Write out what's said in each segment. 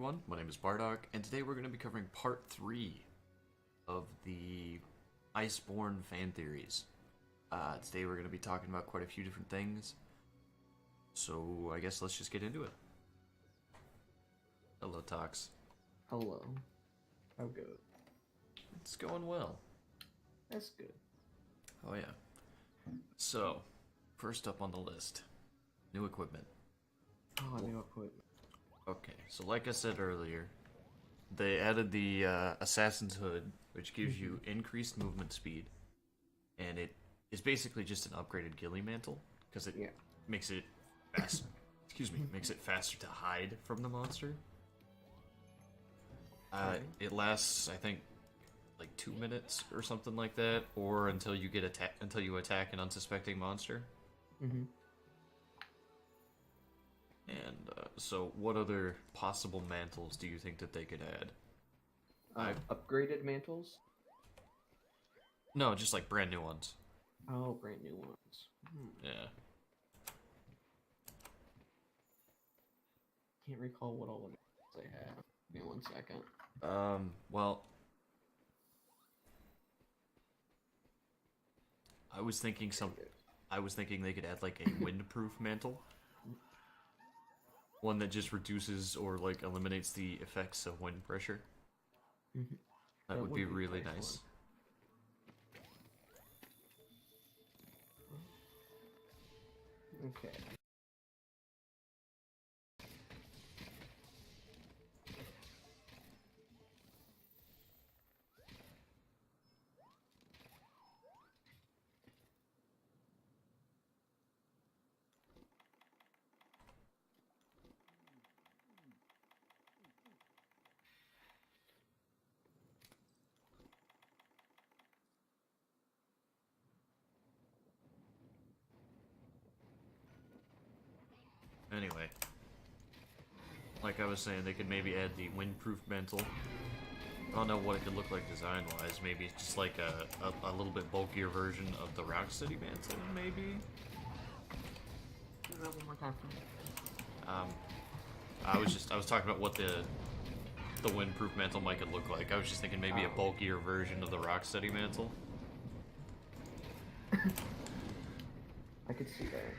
everyone, my name is Bardock, and today we're going to be covering part 3 of the Iceborne fan theories. Today we're going to be talking about quite a few different things, so I guess let's just get into it. Hello, Tox. Hello. How good? It's going well. That's good. Oh yeah. So, first up on the list, new equipment. Oh, new equipment. Okay, so like I said earlier, they added the Assassin's Hood, which gives you increased movement speed, and it is basically just an upgraded ghillie mantle because it makes it fast. Makes it faster to hide from the monster. It lasts, I think, like 2 minutes or something like that, or until you get until you attack an unsuspecting monster. Mm-hmm. And so, what other possible mantles do you think that they could add? Upgraded mantles? No, just like brand new ones. Oh, brand new ones. Yeah. Can't recall what all the mantles they have. Give me 1 second. Well, I was thinking they could add like a windproof mantle. One that just reduces or like eliminates the effects of wind pressure. Mm-hmm. That would be really nice. Okay. Anyway, like I was saying, they could maybe add the windproof mantle. I don't know what it could look like design-wise. Maybe it's just like a little bit bulkier version of the Rocksteady mantle, maybe? Is that one more time? I was talking about what the windproof mantle might could look like. I was just thinking maybe a bulkier version of the Rocksteady mantle. I could see that.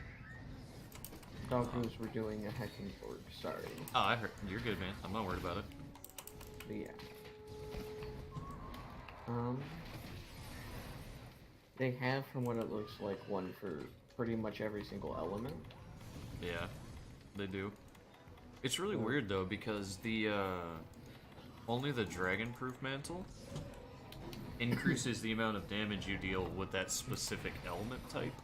Doggos were doing a hacking org, sorry. Oh, I heard. You're good, man. I'm not worried about it. But yeah. They have, from what it looks like, one for pretty much every single element. Yeah, they do. It's really weird though because the only the dragon-proof mantle increases the amount of damage you deal with that specific element type.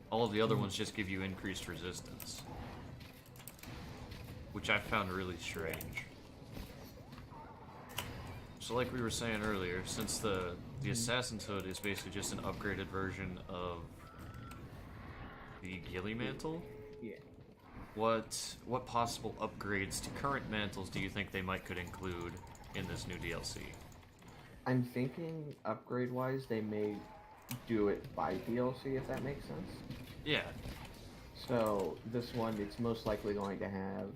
All of the other ones just give you increased resistance, which I found really strange. So like we were saying earlier, since the Assassin's Hood is basically just an upgraded version of the ghillie mantle, Yeah. what possible upgrades to current mantles do you think they could include in this new DLC? I'm thinking upgrade-wise, they may do it by DLC, if that makes sense. Yeah. So, this one, it's most likely going to have...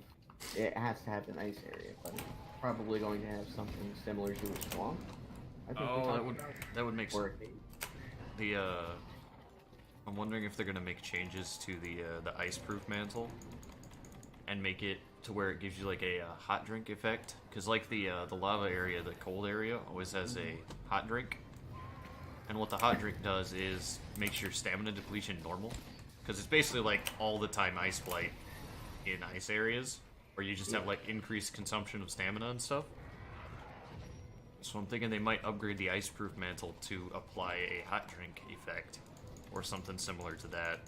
It has to have an ice area, but it's probably going to have something similar to a swamp. I think that would make sense. Or a cave. I'm wondering if they're gonna make changes to the ice-proof mantle and make it to where it gives you like a hot drink effect, because like the lava area, the cold area always has a hot drink, and what the hot drink does is makes your stamina depletion normal, because it's basically like all the time ice blight in ice areas where you just have like increased consumption of stamina and stuff. So I'm thinking they might upgrade the ice-proof mantle to apply a hot drink effect or something similar to that.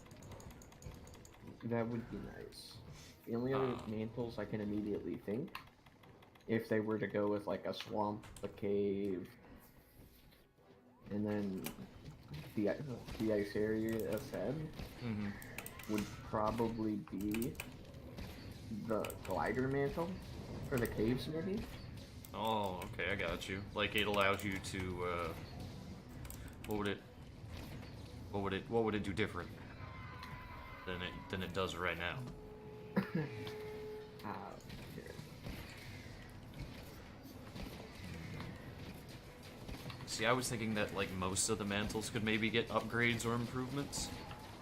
That would be nice. The only other mantles I can immediately think, if they were to go with like a swamp, a cave, and then the ice area, as said, would probably be the glider mantle for the caves, maybe. Oh, okay, I got you. Like it allows you to what would it do different than it does right now? Here. See, I was thinking that like most of the mantles could maybe get upgrades or improvements,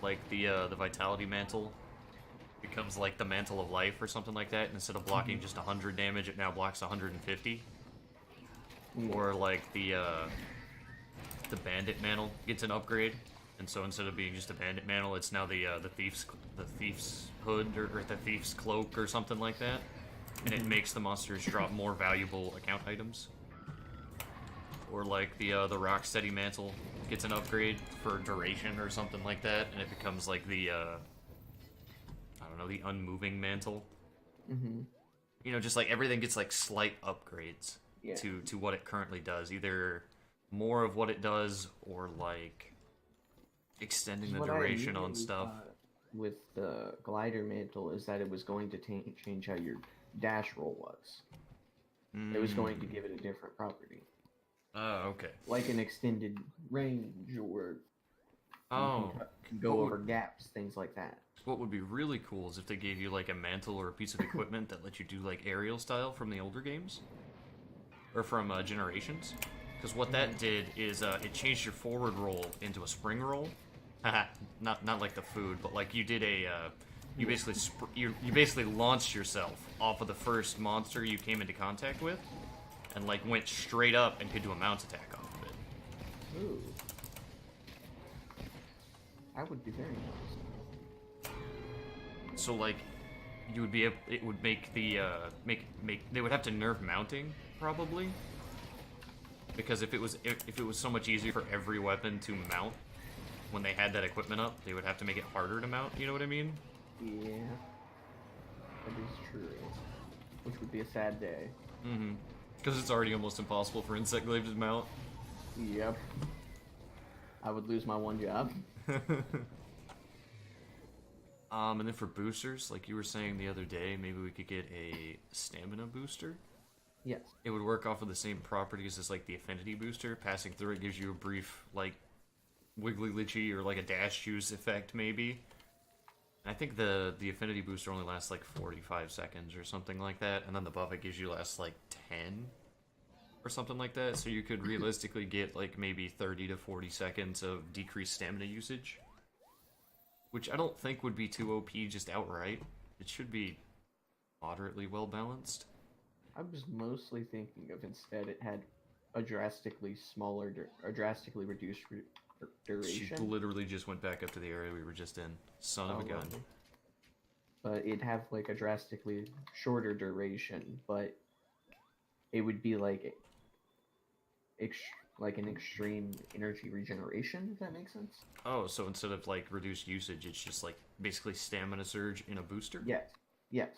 like the Vitality Mantle becomes like the Mantle of Life or something like that. And instead of blocking just 100 damage, it now blocks 150. Or like the Bandit Mantle gets an upgrade, and so instead of being just a Bandit Mantle, it's now the Thief's Hood or the Thief's Cloak or something like that, and it makes the monsters drop more valuable account items. Or like the Rocksteady Mantle gets an upgrade for duration or something like that, and it becomes like the I don't know, the Unmoving Mantle. You know, just like everything gets like slight upgrades to what it currently does, either more of what it does or like extending the duration on stuff. With the Glider Mantle is that it was going to change how your dash roll was. It was going to give it a different property. Oh, okay. Like an extended range, or Oh, can go over gaps, things like that. what would be really cool is if they gave you like a mantle or a piece of equipment that let you do like aerial style from the older games, or from Generations. Because what that did is it changed your forward roll into a spring roll. not like the food, but like you did a you basically you basically launched yourself off of the first monster you came into contact with, and like went straight up and could do a mount attack off of it. Ooh. That would be very nice. So like, you would be it would make the they would have to nerf mounting probably, because if it was so much easier for every weapon to mount when they had that equipment up, they would have to make it harder to mount. You know what I mean? Yeah, that is true. Which would be a sad day. Because it's already almost impossible for Insect Glaive to mount. Yep. I would lose my one job. And then for boosters, like you were saying the other day, maybe we could get a stamina booster. Yes. It would work off of the same properties as like the affinity booster. Passing through it gives you a brief like wiggly glitchy or like a dash juice effect maybe. And I think the affinity booster only lasts like 45 seconds or something like that, and then the buff it gives you lasts like 10 or something like that. So you could realistically get like maybe 30 to 40 seconds of decreased stamina usage, which I don't think would be too OP just outright. It should be moderately well balanced. I was mostly thinking of instead it had a drastically smaller, or drastically reduced duration. She literally just went back up to the area we were just in. Son of a gun. Lovely. But it'd have like a drastically shorter duration, but it would be like an extreme energy regeneration, if that makes sense. Oh, so instead of like reduced usage, it's just like basically stamina surge in a booster? Yes.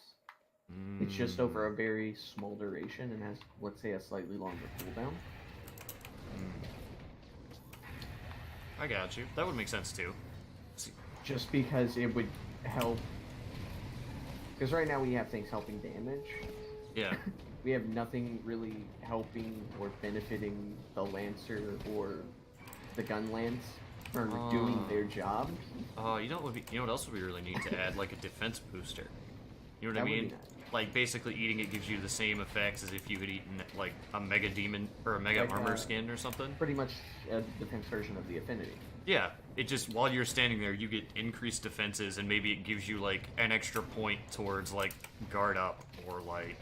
It's just over a very small duration and has, let's say, a slightly longer cooldown. I got you. That would make sense too. See. Just because it would help. Because right now we have things helping damage. Yeah. We have nothing really helping or benefiting the Lancer or the Gun Lance from doing their job. You know what else would be really neat to add? Like a defense booster. You know what I mean? Would be nice. Like basically eating it gives you the same effects as if you had eaten like a mega demon or a mega armor skin or something. Pretty much a defense version of the Affinity. Yeah, it just, while you're standing there, you get increased defenses, and maybe it gives you like an extra point towards like guard up or like.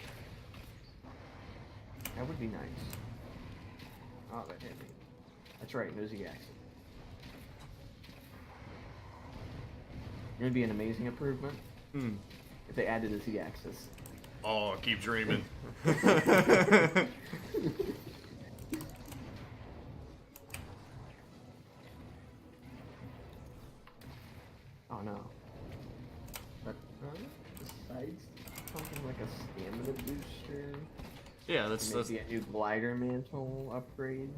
That would be nice. Oh, that hit me. That's right, no Z-axis. It would be an amazing improvement if they added a Z-axis. Oh, keep dreaming. Oh no. But besides something like a stamina booster, Yeah, that's maybe a new glider mantle upgrade.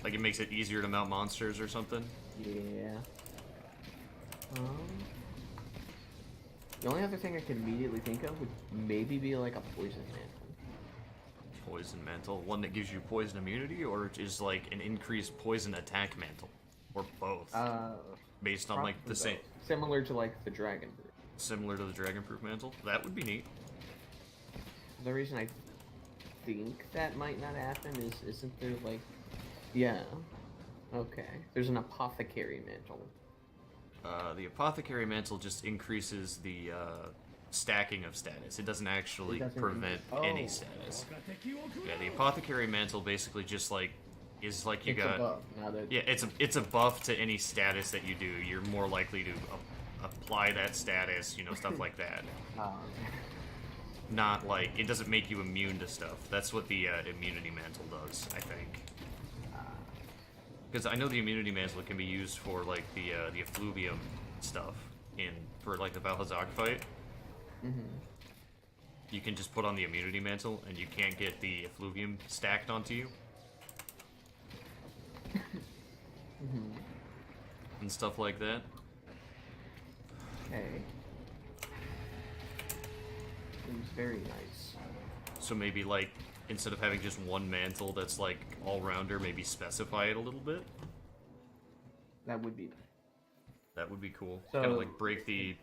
like it makes it easier to mount monsters or something. Yeah. The only other thing I can immediately think of would maybe be like a poison mantle. Poison mantle, one that gives you poison immunity, or is like an increased poison attack mantle, or both, based on like the same, similar to like the dragon brew. similar to the dragonproof mantle. That would be neat. The reason I think that might not happen is, isn't there like Yeah. Okay. There's an apothecary mantle. The apothecary mantle just increases the stacking of status. It doesn't actually It doesn't prevent oh. any status. Yeah, the apothecary mantle basically just like is like you It's got. a buff, not a... Yeah, it's a buff to any status that you do. You're more likely to apply that status, you know, stuff like that. Not like it doesn't make you immune to stuff. That's what the immunity mantle does, I think. Because I know the immunity mantle can be used for like the effluvium stuff for like the Valhazak fight. Mm-hmm. You can just put on the immunity mantle, and you can't get the effluvium stacked onto you. Mm-hmm. And stuff like that. Okay. Seems very nice. So maybe like instead of having just one mantle that's like all-rounder, maybe specify it a little bit. That would be... That would be cool. So- Kind of like break the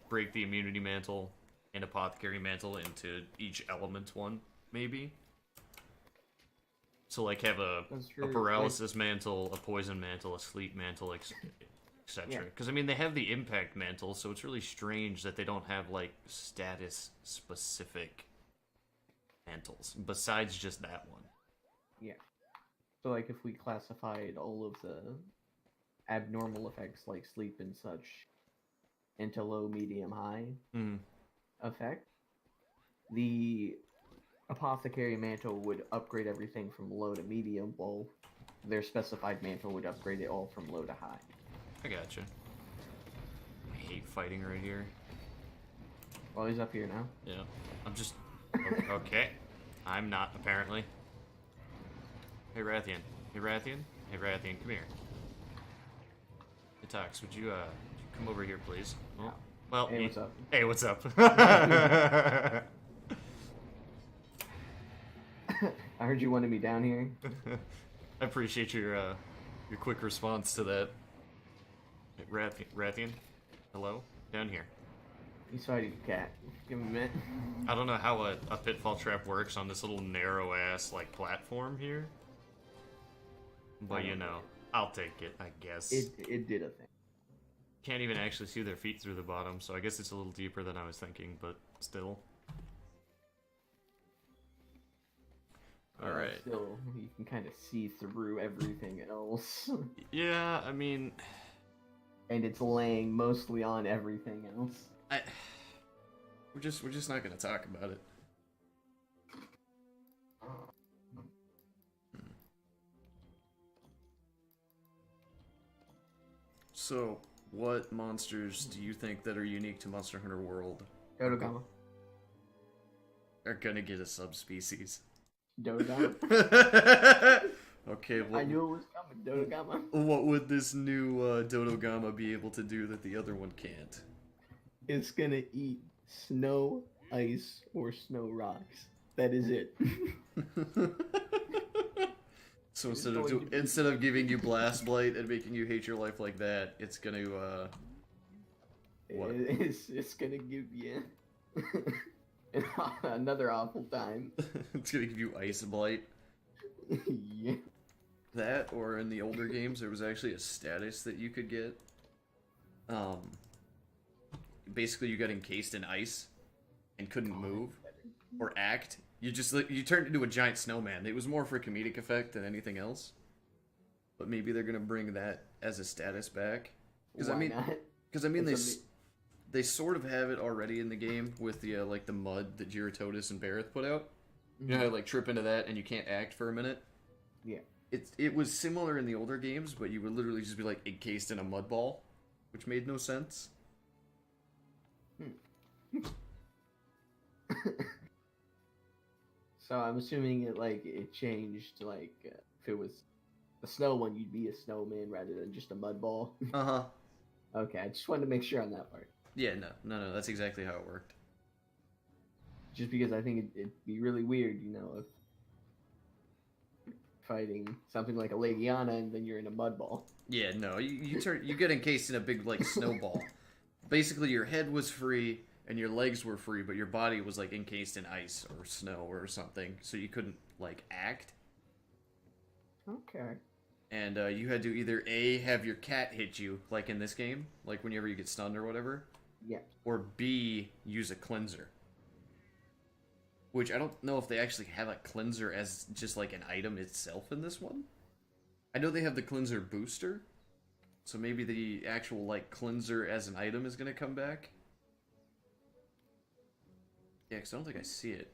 immunity mantle and apothecary mantle into each element one, maybe. So like have a That's true, paralysis mantle, a poison mantle, a sleep mantle, etc. Yeah. Because I mean they have the impact mantle, so it's really strange that they don't have like status specific mantles besides just that one. Yeah. So, like, if we classified all of the abnormal effects like sleep and such into low, medium, high Mm. effect, the apothecary mantle would upgrade everything from low to medium, while their specified mantle would upgrade it all from low to high. I gotcha. I hate fighting right here. Well, he's up here now. Yeah. I'm just... Okay. I'm not, apparently. Hey, Rathian. Hey, Rathian. Hey, Rathian, come here. Hey, Tox, would you come over here, please? Oh. Well, Hey, what's up? Hey, what's up? I heard you wanted me down here. I appreciate your quick response to that. Hey, Rathian? Hello? Down here. He's fighting a cat. Give him a minute. I don't know how a pitfall trap works on this little narrow-ass, like, platform here. But, you know, I'll take it, I guess. It did a thing. Can't even actually see their feet through the bottom, so I guess it's a little deeper than I was thinking, but still. Alright. Still, you can kind of see through everything else. Yeah, I mean... And it's laying mostly on everything else. We're just not gonna talk about it. So, what monsters do you think that are unique to Monster Hunter World Dodogama. are gonna get a subspecies? Dodogama. Okay, I knew it was coming. Dodogama. what would this new Dodogama be able to do that the other one can't? It's gonna eat snow, ice, or snow rocks. That is it. So instead of giving you Blast Blight and making you hate your life like that, it's gonna what? It's gonna give you another awful time. It's gonna give you Ice Blight. Yeah. That, or in the older games, there was actually a status that you could get. Basically, you got encased in ice and couldn't move or act. You turned into a giant snowman. It was more for comedic effect than anything else. But maybe they're gonna bring that as a status back. Because I mean, they sort of have it already in the game with the like the mud that Giratotus and Bareth put out. You know how like trip into that and you can't act for a minute. Yeah. It was similar in the older games, but you would literally just be like encased in a mud ball, which made no sense. So I'm assuming it changed, if it was a snow one, you'd be a snowman rather than just a mud ball. Uh-huh. Okay, I just wanted to make sure on that part. Yeah, no, that's exactly how it worked. Just because I think it'd be really weird, if fighting something like a Legiana and then you're in a mud ball. Yeah, no, you get encased in a big like snowball. Basically, your head was free and your legs were free, but your body was like encased in ice or snow or something, so you couldn't like act. Okay. and you had to either A, have your cat hit you, like in this game, like whenever you get stunned or whatever, Yeah. or B, use a cleanser. Which I don't know if they actually have a cleanser as just like an item itself in this one. I know they have the cleanser booster, so maybe the actual like cleanser as an item is gonna come back. Yeah, because I don't think I see it.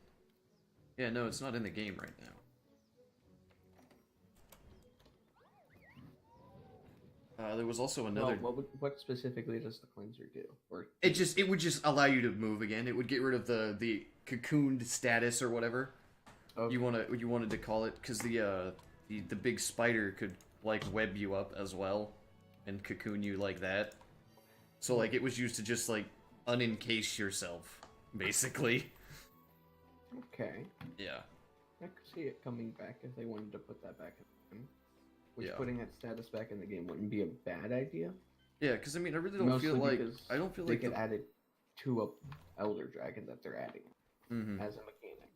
Yeah, no, it's not in the game right now. There was also another. Well, what specifically does the cleanser do? Or It would just allow you to move again. It would get rid of the cocooned status or whatever okay. you wanted to call it, because the big spider could like web you up as well and cocoon you like that. So like it was used to just like unencase yourself, basically. Okay. Yeah. I could see it coming back if they wanted to put that back in the game. Which Yeah. putting that status back in the game wouldn't be a bad idea. Yeah, because I mean I really don't Mostly feel like because I don't feel they like could add it to a Elder Dragon that they're adding Mhm. as a mechanic.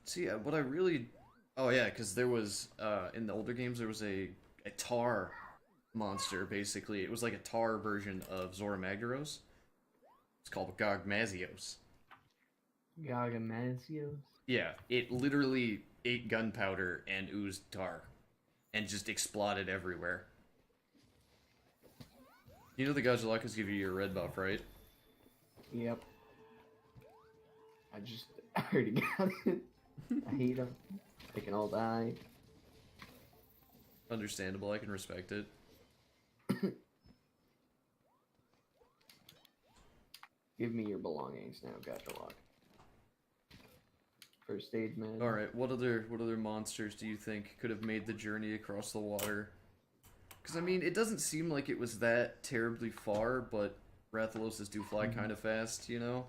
See, what I really... Oh, yeah, because there was, in the older games, there was a tar monster, basically. It was like a tar version of Zora Magdaros. It's called Gogmazios. Gargamazios? Yeah, it literally ate gunpowder and oozed tar. And just exploded everywhere. You know the Gajalakas give you your red buff, right? Yep. I already got it. I hate them. They can all die. Understandable, I can respect it. Give me your belongings now, Gajalok. First aid man. Alright, what other monsters do you think could have made the journey across the water? Because, I mean, it doesn't seem like it was that terribly far, but Rathaloses do fly kind of fast, you know?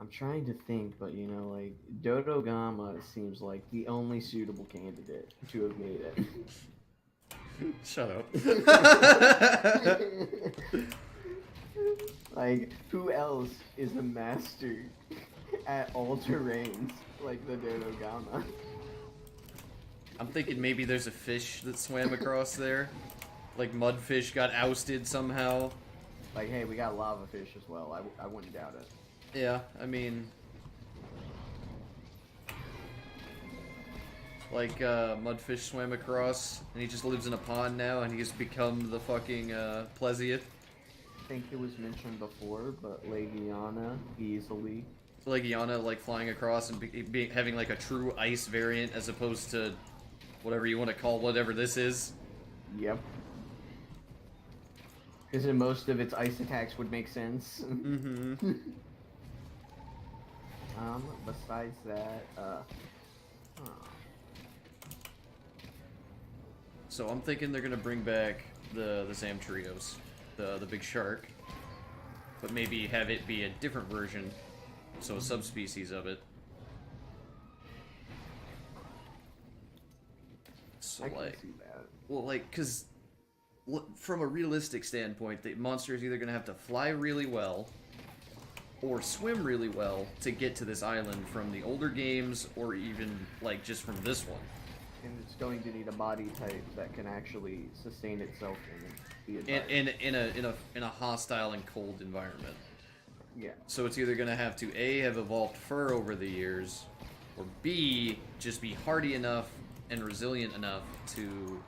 I'm trying to think, but you know, like, Dodo Gama seems like the only suitable candidate to have made it. Shut up. Like, who else is a master at all terrains like the Dodo Gama? I'm thinking maybe there's a fish that swam across there. Like, Mudfish got ousted somehow. Like, hey, we got lava fish as well. I wouldn't doubt it. Yeah, I mean... Like, Mudfish swam across, and he just lives in a pond now, and he's become the fucking, Plesioth. I think it was mentioned before, but Legiana easily. So, like, Yana, like, flying across and having, like, a true ice variant, as opposed to whatever you want to call whatever this is. Yep. Because in most of its ice attacks would make sense. Mm-hmm. Besides that, So I'm thinking they're gonna bring back the Zamtrios, the big shark, but maybe have it be a different version, so a subspecies of it. So I can like, see that. well, like, cause from a realistic standpoint, the monster is either gonna have to fly really well or swim really well to get to this island from the older games, or even like just from this one. And it's going to need a body type that can actually sustain itself and be a In a hostile and cold environment. yeah. So it's either gonna have to A, have evolved fur over the years, or B, just be hardy enough and resilient enough to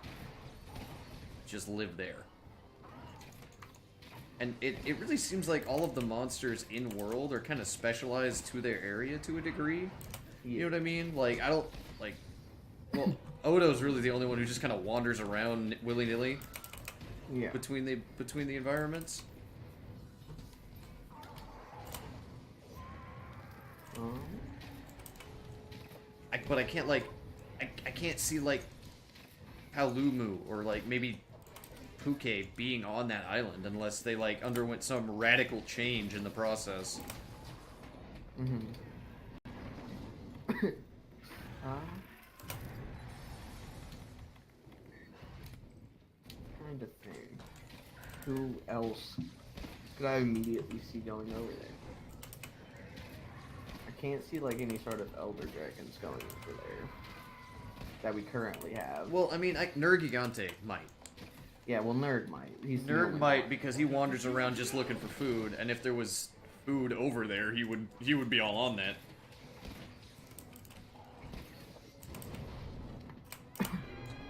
just live there. And it really seems like all of the monsters in world are kind of specialized to their area to a degree. You know what I mean? Like, I don't, like, well, Odo's really the only one who just kind of wanders around willy-nilly Yeah. between the environments. But I can't, like, I can't see, like, Palumu or, like, maybe Puke being on that island unless they, like, underwent some radical change in the process. Mm-hmm. Trying to think. Who else could I immediately see going over there? I can't see like any sort of Elder Dragons going over there that we currently have. Well, I mean, Nerd Gigante might. Yeah, well, Nerd might. He's the Nerd only might one. because he wanders around just looking for food, and if there was food over there, he would be all on that.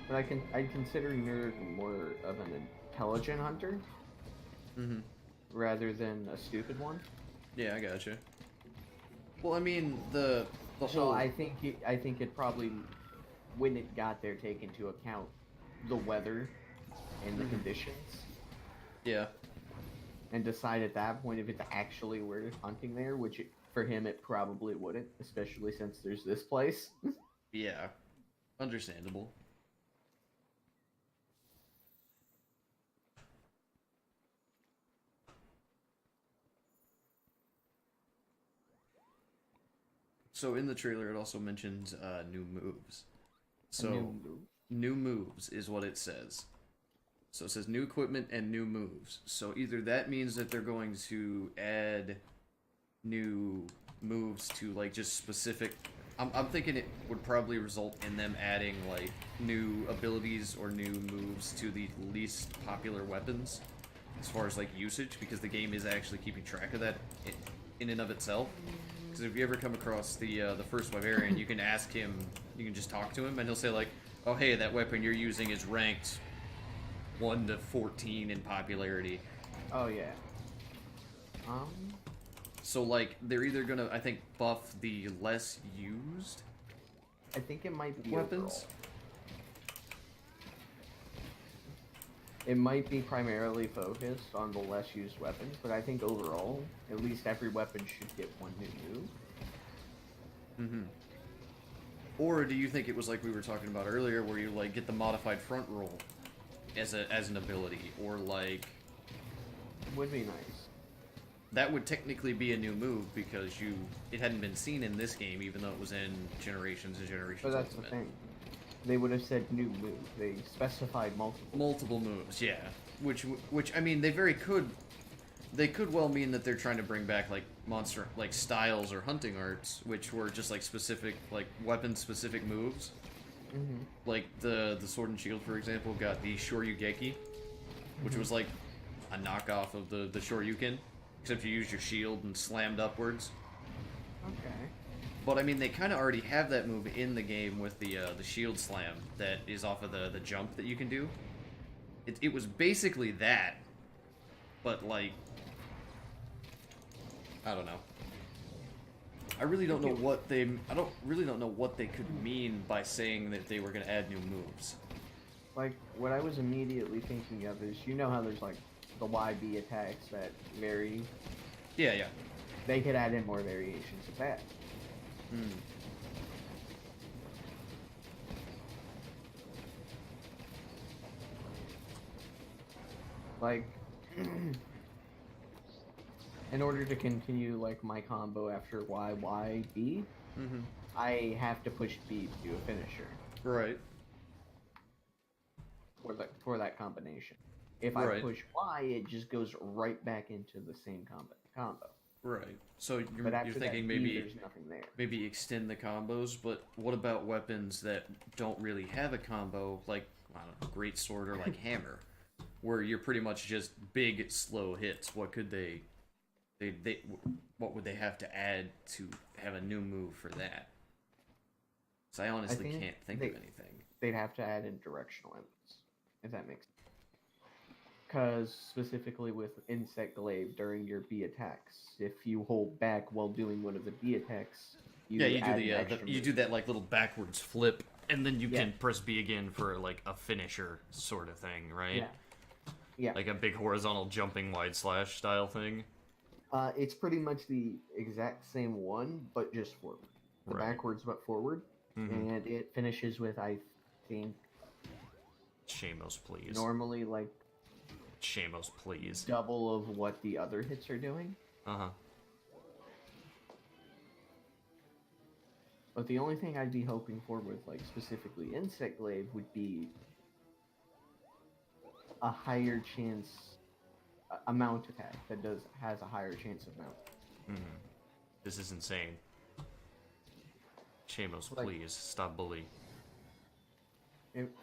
But I consider Nerd more of an intelligent hunter Mm-hmm. rather than a stupid one. Yeah, I gotcha. Well, I mean, the So whole... I think it probably, when it got there, take into account the weather and the conditions, Yeah. and decide at that point if it's actually worth hunting there. Which for him it probably wouldn't, especially since there's this place. Yeah. Understandable. So in the trailer, it also mentions new moves. So new moves is what it says. So it says new equipment and new moves. So either that means that they're going to add new moves to like just specific. I'm thinking it would probably result in them adding like new abilities or new moves to the least popular weapons as far as like usage, because the game is actually keeping track of that in and of itself. Because if you ever come across the first Wyverian, you can ask him, you can just talk to him, and he'll say like, "Oh hey, that weapon you're using is ranked 1 to 14 in popularity." Oh yeah. So like they're either gonna, I think, buff the less used I think it might be weapons. overall. It might be primarily focused on the less used weapons, but I think overall, at least every weapon should get one new move. Mm-hmm. Or do you think it was like we were talking about earlier, where you like get the modified front roll as an ability, or like Would be nice. that would technically be a new move because it hadn't been seen in this game, even though it was in Generations and Generations But that's Ultimate. the thing. They would have said new move. They specified multiple. Multiple moves, yeah. Which I mean, they could well mean that they're trying to bring back like monster like styles or hunting arts, which were just like specific like weapon specific moves. Mm-hmm. Like the Sword and Shield, for example, got the Shoryugeki, which was like a knockoff of the Shoryuken, except you used your shield and slammed upwards. Okay. But I mean, they kind of already have that move in the game with the shield slam that is off of the jump that you can do. It was basically that, but like, I don't know. I really don't know what they. I don't really don't know what they could mean by saying that they were going to add new moves. Like, what I was immediately thinking of is, you know how there's like the YB attacks that vary? Yeah, yeah. They could add in more variations of that. Hmm. Like, in order to continue like my combo after YYB, Mm-hmm. I have to push B to do a finisher Right. for that combination. If Right. I push Y, it just goes right back into the same combo. Right. So But you're after thinking that B, maybe there's nothing there. maybe extend the combos, but what about weapons that don't really have a combo, like, I don't know, Great Sword or like Hammer, where you're pretty much just big, slow hits? What could they what would they have to add to have a new move for that? Because I honestly think can't think they- of anything. They'd have to add in directional enemies, if that makes sense. Because specifically with Insect Glaive during your B attacks, if you hold back while doing one of the B attacks, you Yeah, you add do an extra you move. do that like little backwards flip, and then you Yeah. can press B again for like a finisher sort of thing, right? Yeah. Yeah. Like a big horizontal jumping wide slash style thing. It's pretty much the exact same one, but just forward. The Right. backwards but forward. Mhm. And it finishes with, I think, Shamos, please. normally like Shamos, please. double of what the other hits are doing. Uh-huh. But the only thing I'd be hoping for with like specifically Insect Glaive would be a higher chance mount attack that has a higher chance of mount. Mhm. This is insane. Shamos, Like- please, stop bully.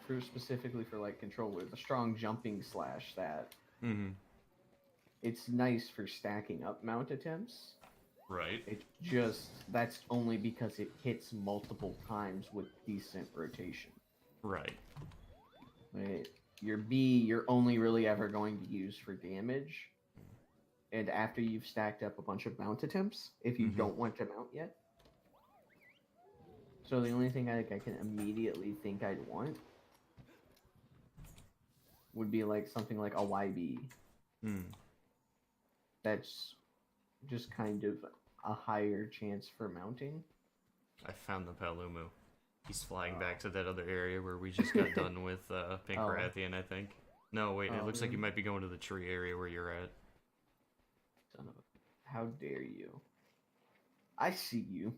for specifically for like controller, the strong jumping slash that Mm-hmm. it's nice for stacking up mount attempts. Right. It just that's only because it hits multiple times with decent rotation. Right. Right? Your B, you're only really ever going to use for damage, and after you've stacked up a bunch of mount attempts, if you Mhm. don't want to mount yet. So the only thing I can immediately think I'd want would be like something like a YB. Mm. That's just kind of a higher chance for mounting. I found the Palumu. He's flying back to that other area where we just got done with Pink Oh. Rathian, I think. No, wait, it Oh, looks like you really? might be going to the tree area where you're at. Son of a... How dare you? I see you.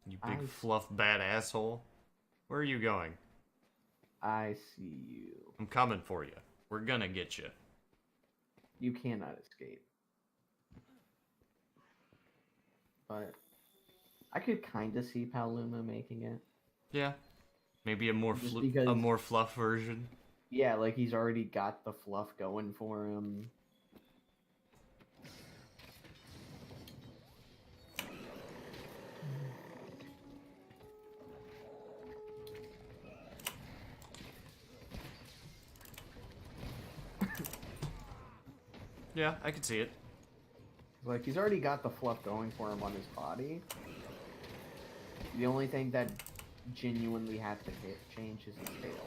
You big I- fluff bad asshole. Where are you going? I see you. I'm coming for you. We're gonna get you. You cannot escape. But I could kind of see Paluma making it. Yeah. Maybe a more Just a because- more fluff version. Yeah, like he's already got the fluff going for him. Yeah, I could see it. Like he's already got the fluff going for him on his body. The only thing that genuinely has to change is his tail.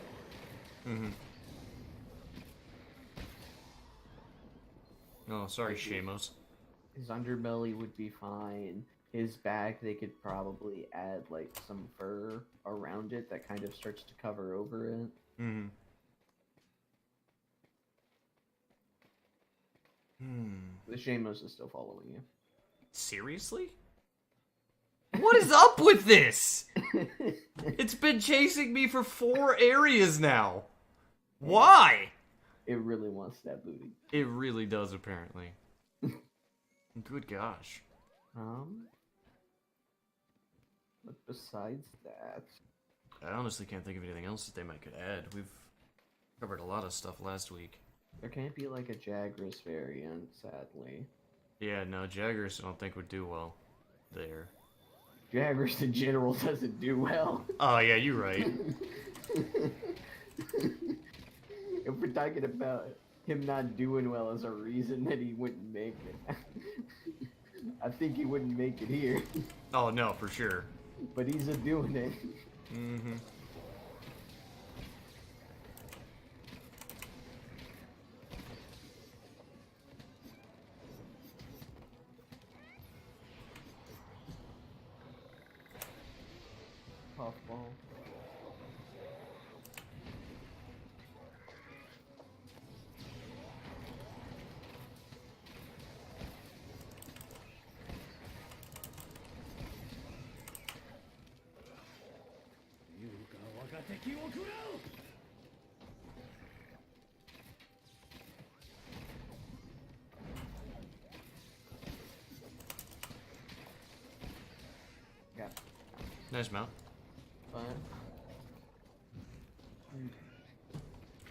Mm-hmm. Oh, sorry, Shamos. His underbelly would be fine. His back, they could probably add like some fur around it that kind of starts to cover over it. Mm-hmm. Hmm. The Shamos is still following Seriously? What is up with this? you. It's been chasing me for 4 areas now. Why? It really wants that booty. It really does, apparently. Good gosh. But besides that, I honestly can't think of anything else that they might could add. We've covered a lot of stuff last week. there can't be like a Jagras variant, sadly. Yeah, no, Jaggers I don't think would do well there. Jagras in general doesn't do well. Oh, yeah, you're right. If we're talking about him not doing well as a reason that he wouldn't make it, I think he wouldn't make it here. Oh, no, for sure. But he's a doing it. Mm-hmm. Puffball. Yeah, Nice mount. fine.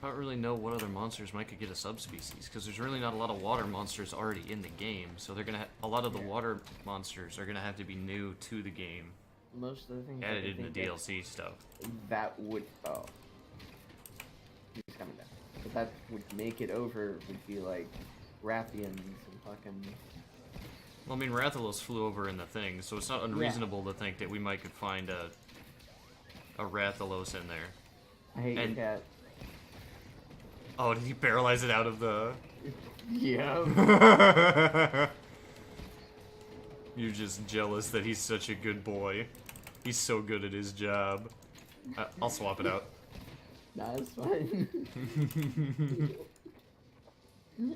I don't really know what other monsters might could get a subspecies, because there's really not a lot of water monsters already in the game, so they're gonna a lot of the water monsters are gonna have to be new to the game, Most of the things added I in the think DLC stuff. that would he's coming down. But that would make it over would be like Rathians and fucking Well, I mean, Rathalos flew over in the thing, so it's not unreasonable to think that we might could find a Rathalos in there. I hate And- your cat. Oh, did he paralyze it out of the... Yeah. You're just jealous that he's such a good boy. He's so good at his job. I'll swap it out. Nah, it's fine.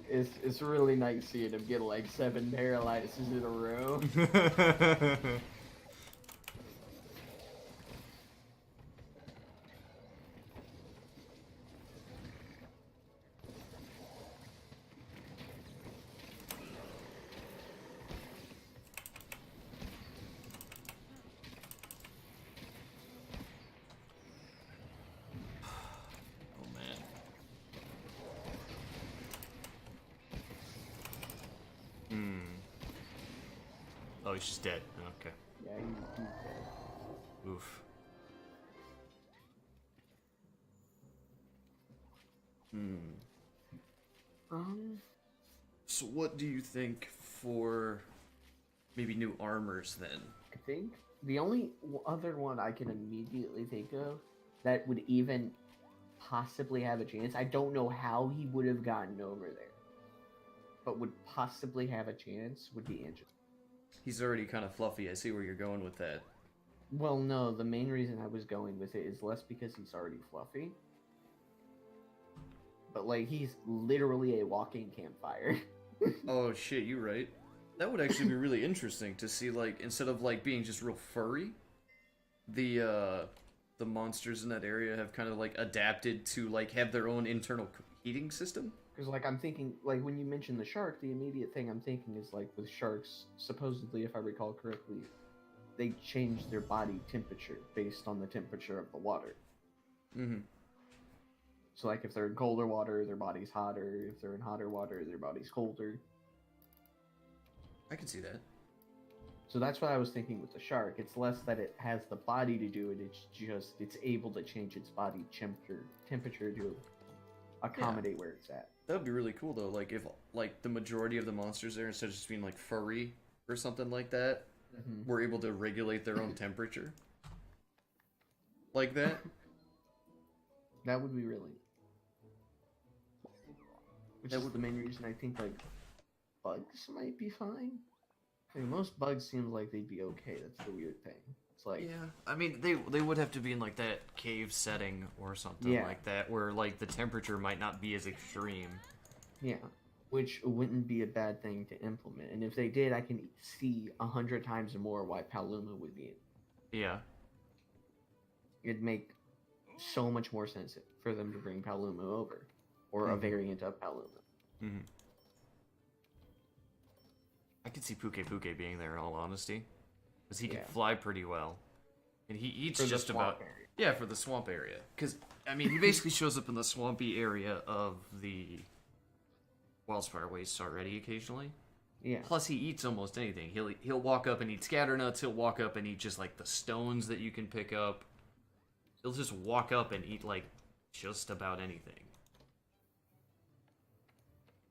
It's really nice seeing him get like 7 paralyzes in a row. Oh, he's just dead. Okay. Yeah, he's dead. Oof. Hmm. Um, So what do you think for maybe new armors then? I think the only other one I can immediately think of that would even possibly have a chance. I don't know how he would have gotten over there, but would possibly have a chance would be Angel. He's already kind of fluffy. I see where you're going with that. Well, no, the main reason I was going with it is less because he's already fluffy, but like he's literally a walking campfire. Oh shit, you're right. That would actually be really interesting to see, like, instead of like being just real furry, the monsters in that area have kind of like adapted to like have their own internal heating system. Because like I'm thinking, like when you mention the shark, the immediate thing I'm thinking is like with sharks, supposedly, if I recall correctly, they change their body temperature based on the temperature of the water. Mm-hmm. So like if they're in colder water, their body's hotter. If they're in hotter water, their body's colder. I can see that. So that's what I was thinking with the shark. It's less that it has the body to do it, it's just it's able to change its body temperature to accommodate where it's at. That would be really cool though. Like if like the majority of the monsters there, instead of just being like furry or something like that, were able to regulate their own temperature. Like that. That would be really. Which is the main reason I think like bugs might be fine. I mean, most bugs seem like they'd be okay. That's the weird thing. It's like Yeah, I mean they would have to be in like that cave setting or something Yeah. like that, where like the temperature might not be as extreme. yeah, which wouldn't be a bad thing to implement. And if they did, I can see 100 times more why Paluma would be. Yeah, It'd make so much more sense for them to bring Paluma over, or a variant of Paluma. mm-hmm. I could see Puke Puke being there in all honesty, because he can Yeah. fly pretty well, and he eats For the just swamp about area. yeah for the swamp area. Because I mean he basically shows up in the swampy area of the Wildspire Wastes already occasionally. Yeah. Plus, he eats almost anything. He'll walk up and eat scatter nuts. He'll walk up and eat just like the stones that you can pick up. He'll just walk up and eat like just about anything.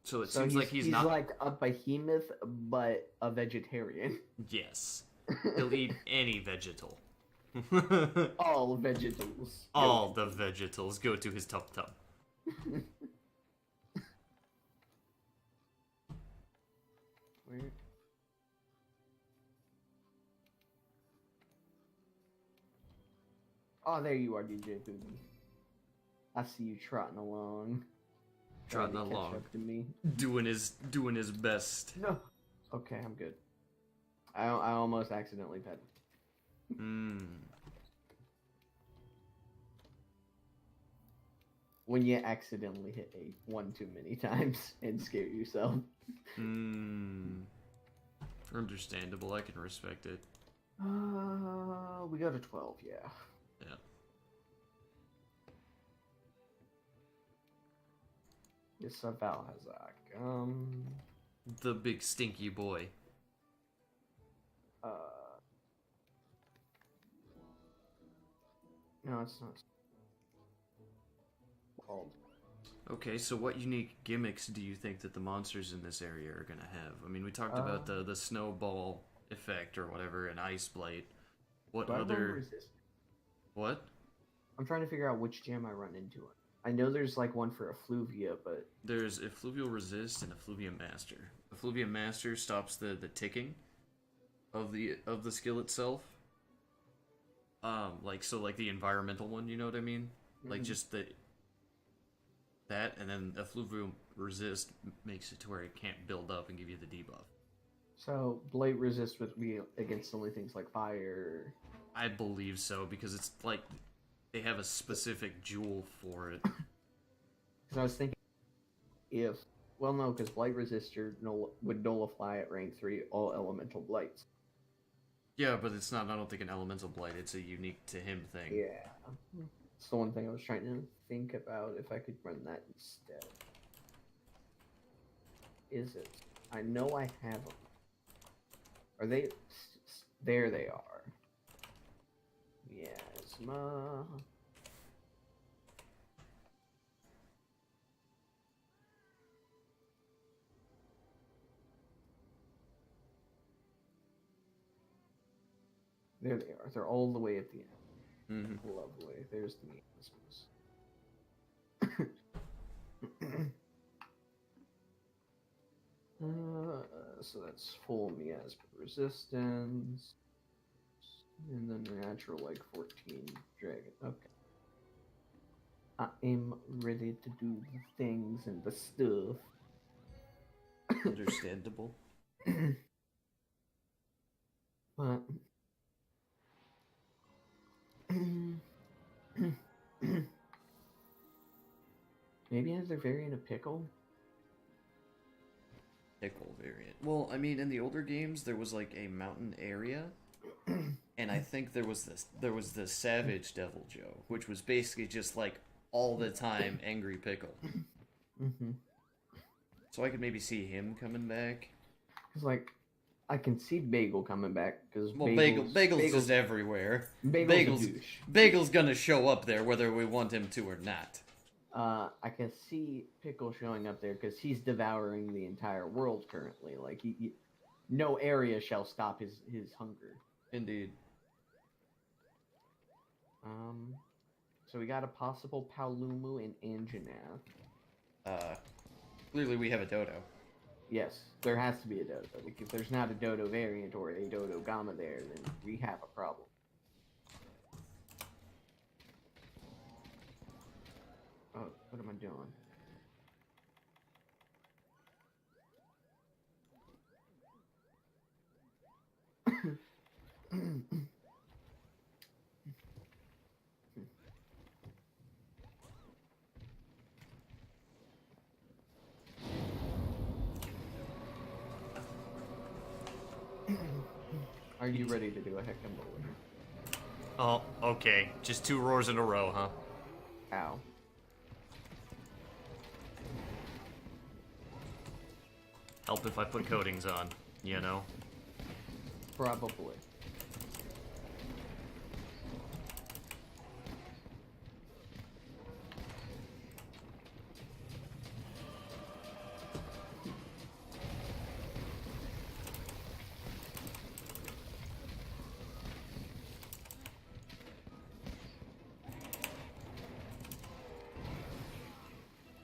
So it seems like he's not like a behemoth, but a vegetarian. Yes, he'll eat any vegetal. All vegetables. All the vegetals go to his tub tub. Weird. Oh, there you are, DJ Boogie. I see you trotting along. Trotting Trying to catch along. up to me. Doing his best. No. Okay, I'm good. I almost accidentally pet him. Hmm. When you accidentally hit a one too many times and scare yourself. Hmm. Understandable. I can respect it. We go to 12, yeah. Yeah. Yes, Valhazak. The big stinky boy. No, it's not. Called. Okay, so what unique gimmicks do you think that the monsters in this area are gonna have? I mean, we talked about the snowball effect or whatever, and ice blight. What Do I remember other? resist? What? I'm trying to figure out which gem I run into it. I know there's like one for Effluvia, but There's Effluvial Resist and Effluvium Master. Effluvium Master stops the ticking of the skill itself. Like the environmental one, you know what I mean? Like just that, and then Effluvium Resist makes it to where it can't build up and give you the debuff. so Blight resist would be against only things like fire. I believe so, because it's like they have a specific jewel for it. Because I was thinking no, because Blight Resistor would nullify at rank 3 all elemental blights. Yeah, but it's not, I don't think, an elemental blight. It's a unique to him thing. Yeah. It's the one thing I was trying to think about if I could run that instead. Is it? I know I have them. Are they? There they are. Miasma. There they are. They're all the way at the end. Mm-hmm. Lovely. There's the miasmas. So that's full miasma resistance. And then the natural, like, 14 dragon. Okay. I am ready to do the things and the stuff. Understandable. But... maybe another variant of pickle? Pickle variant. Well, I mean, in the older games, there was like a mountain area, and I think there was the Savage Devil Joe, which was basically just like all the time angry pickle. Mm-hmm. So I could maybe see him coming back. It's like, I can see Bagel coming back because Bagel's just everywhere. Bagel's gonna show up there whether we want him to or not. I can see Pickle showing up there because he's devouring the entire world currently. Like, no area shall stop his hunger. Indeed. So we got a possible Paolumu and Anjanath. Clearly we have a Dodo. Yes, there has to be a Dodo. If there's not a Dodo variant or a Dodo Gamma there, then we have a problem. Oh, what am I doing? Are you ready to do a Heckambo? Oh, okay. Just 2 roars in a row, huh? Ow. Help if I put coatings on, you know? Probably.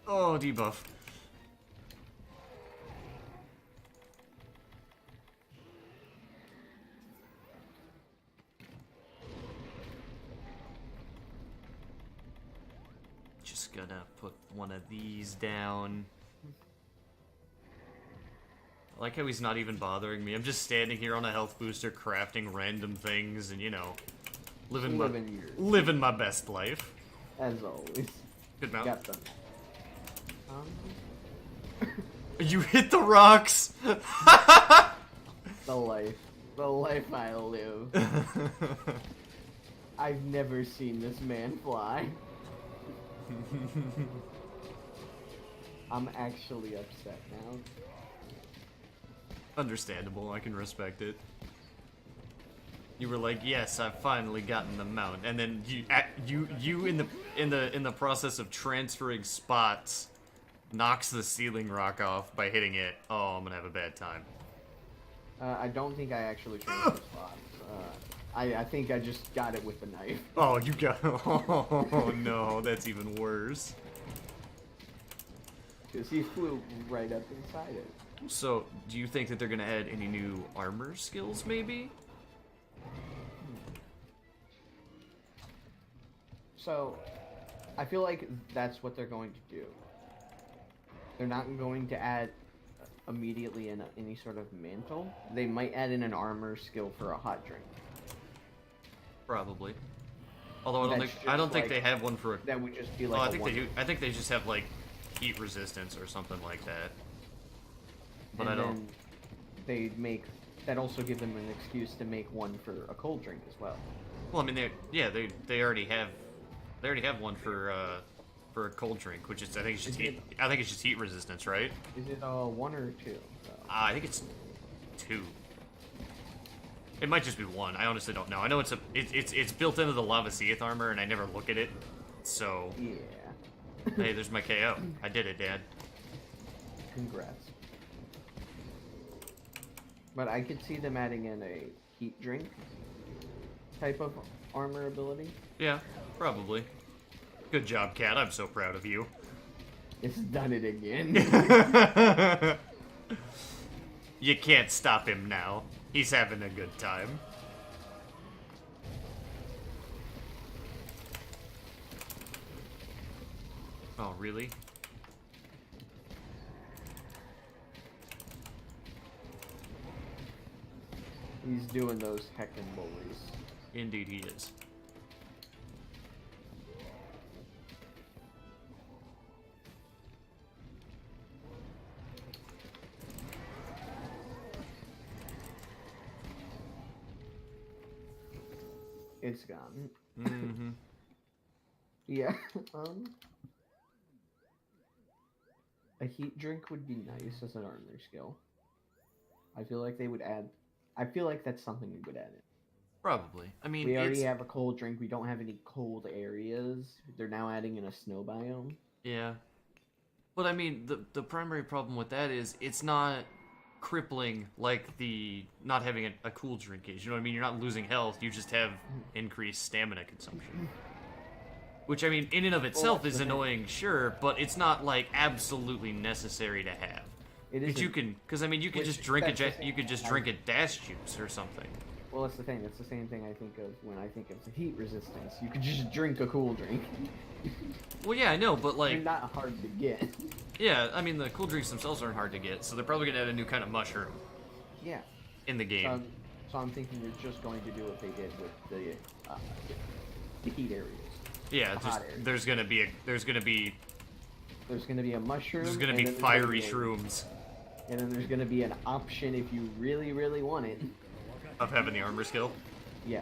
Oh, debuff. Just gonna put one of these down. I like how he's not even bothering me. I'm just standing here on a health booster crafting random things and, you know, living my best life. As always. Good mount. Got them. You hit the rocks! The life I live. I've never seen this man fly. I'm actually upset now. Understandable, I can respect it. You were like, "Yes, I've finally gotten the mount," and then you in the process of transferring spots, knocks the ceiling rock off by hitting it. Oh, I'm gonna have a bad time. I don't think I actually transferred spots. I think I just got it with the knife. Oh, you got. Oh no, that's even worse. Because he flew right up inside it. So, do you think that they're gonna add any new armor skills, maybe? So, I feel like that's what they're going to do. They're not going to add immediately in any sort of mantle. They might add in an armor skill for a hot drink. Probably. Although I don't think they have one for a. That would just be like. Oh, I think they do. I think they just have like heat resistance or something like that. But and I don't. Then they make that also give them an excuse to make one for a cold drink as well. Well, I mean, they already have one for a cold drink, which is I think it's just heat resistance, right? Is it 1 or 2? I think it's 2. It might just be one. I honestly don't know. I know it's built into the Lava Seath armor, and I never look at it. So, Yeah. hey, there's my KO. I did it, Dad. Congrats. But I could see them adding in a heat drink type of armor ability. Yeah, probably. Good job, Cat. I'm so proud of you. It's done it again. You can't stop him now. He's having a good time. Oh, really? He's doing those heckin' bullies. Indeed he is. It's gone. Mm-hmm. Yeah. A heat drink would be nice as an armor skill. I feel like they would add. I feel like that's something we would add in. Probably. I mean, We already it's... have a cold drink. We don't have any cold areas. They're now adding in a snow biome. Yeah. But I mean, the primary problem with that is it's not crippling like the not having a cool drink is. You know what I mean? You're not losing health. You just have increased stamina consumption. Which, I mean, in and of itself that's is the thing. annoying, sure, but it's not, like, absolutely necessary to have. It Because is. you can, because I mean, you could Which- just drink a, that's the you could just thing. drink a dash juice or something. Well, that's the thing. That's the same thing I think of when I think of the heat resistance. You could just drink a cool drink. Well, yeah, I know, but They're like, not hard to get. yeah, I mean, the cool drinks themselves aren't hard to get, so they're probably gonna add a new kind of mushroom Yeah. in the game. So I'm thinking they're just going to do what they did with the heat areas. Yeah, the just hot area. there's gonna be There's going to be a mushroom. there's gonna and be then there's fiery gonna be shrooms and then there's going to be an option if you really, really want it. of having the armor skill. Yeah.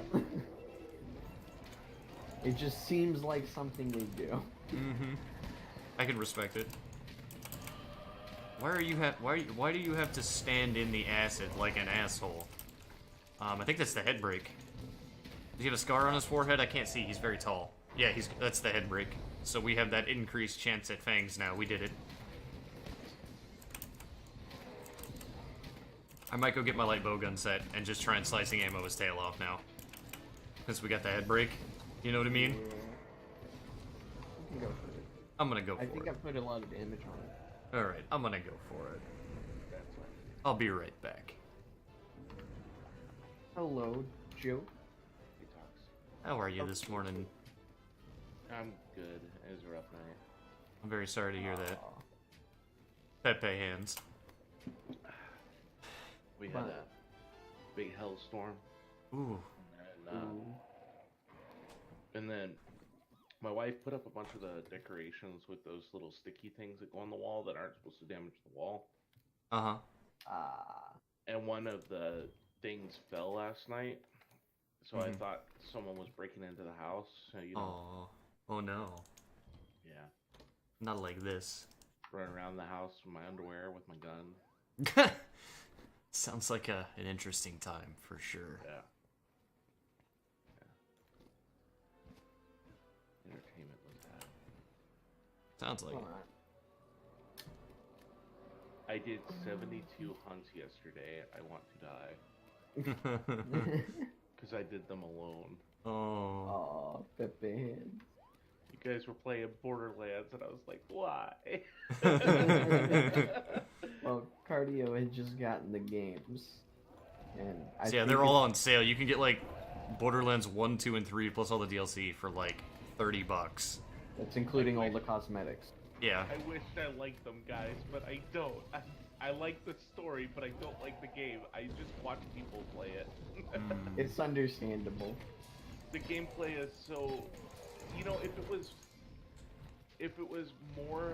It just seems like something they do. Mm-hmm. I can respect it. Why are you why do you have to stand in the acid like an asshole? I think that's the head break. Does he have a scar on his forehead? I can't see. He's very tall. Yeah, that's the head break. So we have that increased chance at fangs now. We did it. I might go get my light bowgun set and just try and slicing ammo his tail off now. Because we got the head break. You know what I mean? Yeah. You can go for it. I'm gonna go for I think it. I put a lot of damage on it. Alright, I'm gonna go for it. That's fine. I'll be right back. Hello, Joe. He talks. How are you this morning? I'm good. It was a rough night. I'm very sorry to hear that. Aw. Pepe hands. We had But- a big hellstorm, Ooh. Ooh. and then my wife put up a bunch of the decorations with those little sticky things that go on the wall that aren't supposed to damage the wall. Uh-huh. And one of the things fell last night, so I Mhm. thought someone was breaking into the house. So, you know, Oh. Oh no. yeah, Not like this. running around the house in my underwear with my gun. Sounds like an interesting time for sure. Yeah. Entertainment was that. Sounds like it. Alright. I did 72 hunts yesterday. I want to die. Because I did them alone. Oh. Aw, Pepe hands. You guys were playing Borderlands, and I was like, why? Well, Cardio had just gotten the games. And I So yeah, think they're all on sale. You can get like Borderlands 1, 2, and 3 plus all the DLC for like $30. That's including all the cosmetics. Yeah. I wish I liked them, guys, but I don't. I like the story, but I don't like the game. I just watch people play it. Mm. It's understandable. The gameplay is so, you know, if it was more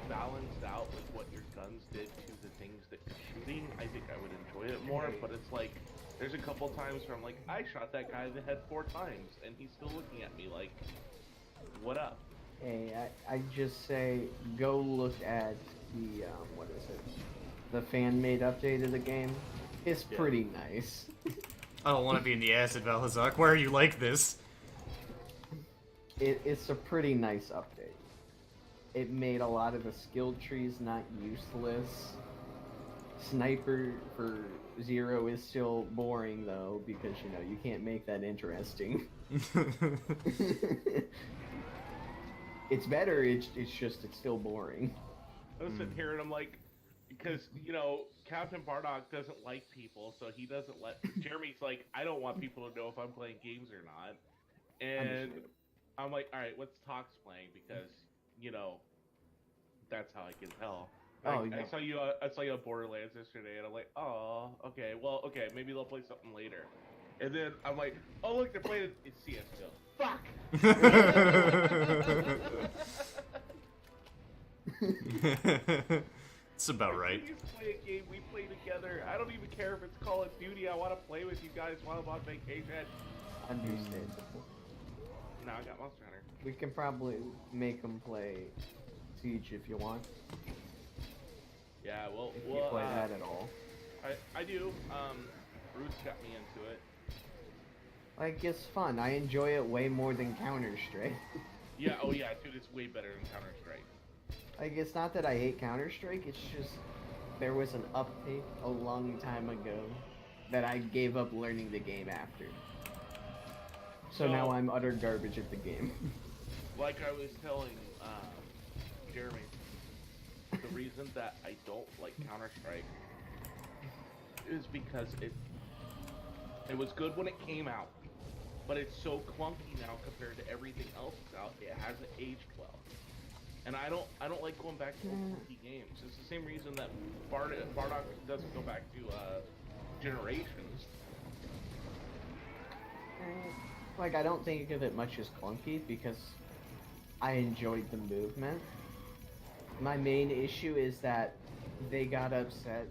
balanced out with what your guns did to the things that you're shooting, I think I would enjoy it more. But it's like, there's a couple times where I'm like, I shot that guy in the head 4 times, and he's still looking at me like, what up? Hey, I just say go look at the what is it? The fan-made update of the game. It's Yeah. pretty nice. I don't want to be in the acid, Valazak. Why are you like this? It's a pretty nice update. It made a lot of the skill trees not useless. Sniper for Zero is still boring though, because you know you can't make that interesting. It's better. It's still boring. I was sitting here and I'm like, because Captain Bardock doesn't like people, so he doesn't let. Jeremy's like, I don't want people to know if I'm playing games or not, and Understood. I'm like, all right, what's Tox playing? Because that's how I can tell. Oh, I yeah. saw you. I saw you on Borderlands yesterday, and I'm like, oh, okay, well, okay, maybe they'll play something later. And then I'm like, oh look, they're playing it's CS:GO. Fuck. It's about right. We used to play a game we play together. I don't even care if it's Call of Duty. I want to play with you guys while I'm on vacation. Understandable. No, I got Monster Hunter. We can probably make them play Siege if you want. Yeah, well, If you play that at all. I do. Bruce got me into it. Like, it's fun. I enjoy it way more than Counter-Strike. Yeah, oh yeah, dude, it's way better than Counter Strike. Like, it's not that I hate Counter-Strike, it's just there was an update a long time ago that I gave up learning the game after. So now I'm utter garbage at the game. Like I was telling Jeremy, the reason that I don't like Counter Strike is because it was good when it came out, but it's so clunky now compared to everything else that's out. It hasn't aged well. And I don't like going back to clunky games. It's the same reason that Bardock doesn't go back to Generations. Like, I don't think of it much as clunky because I enjoyed the movement. My main issue is that they got upset,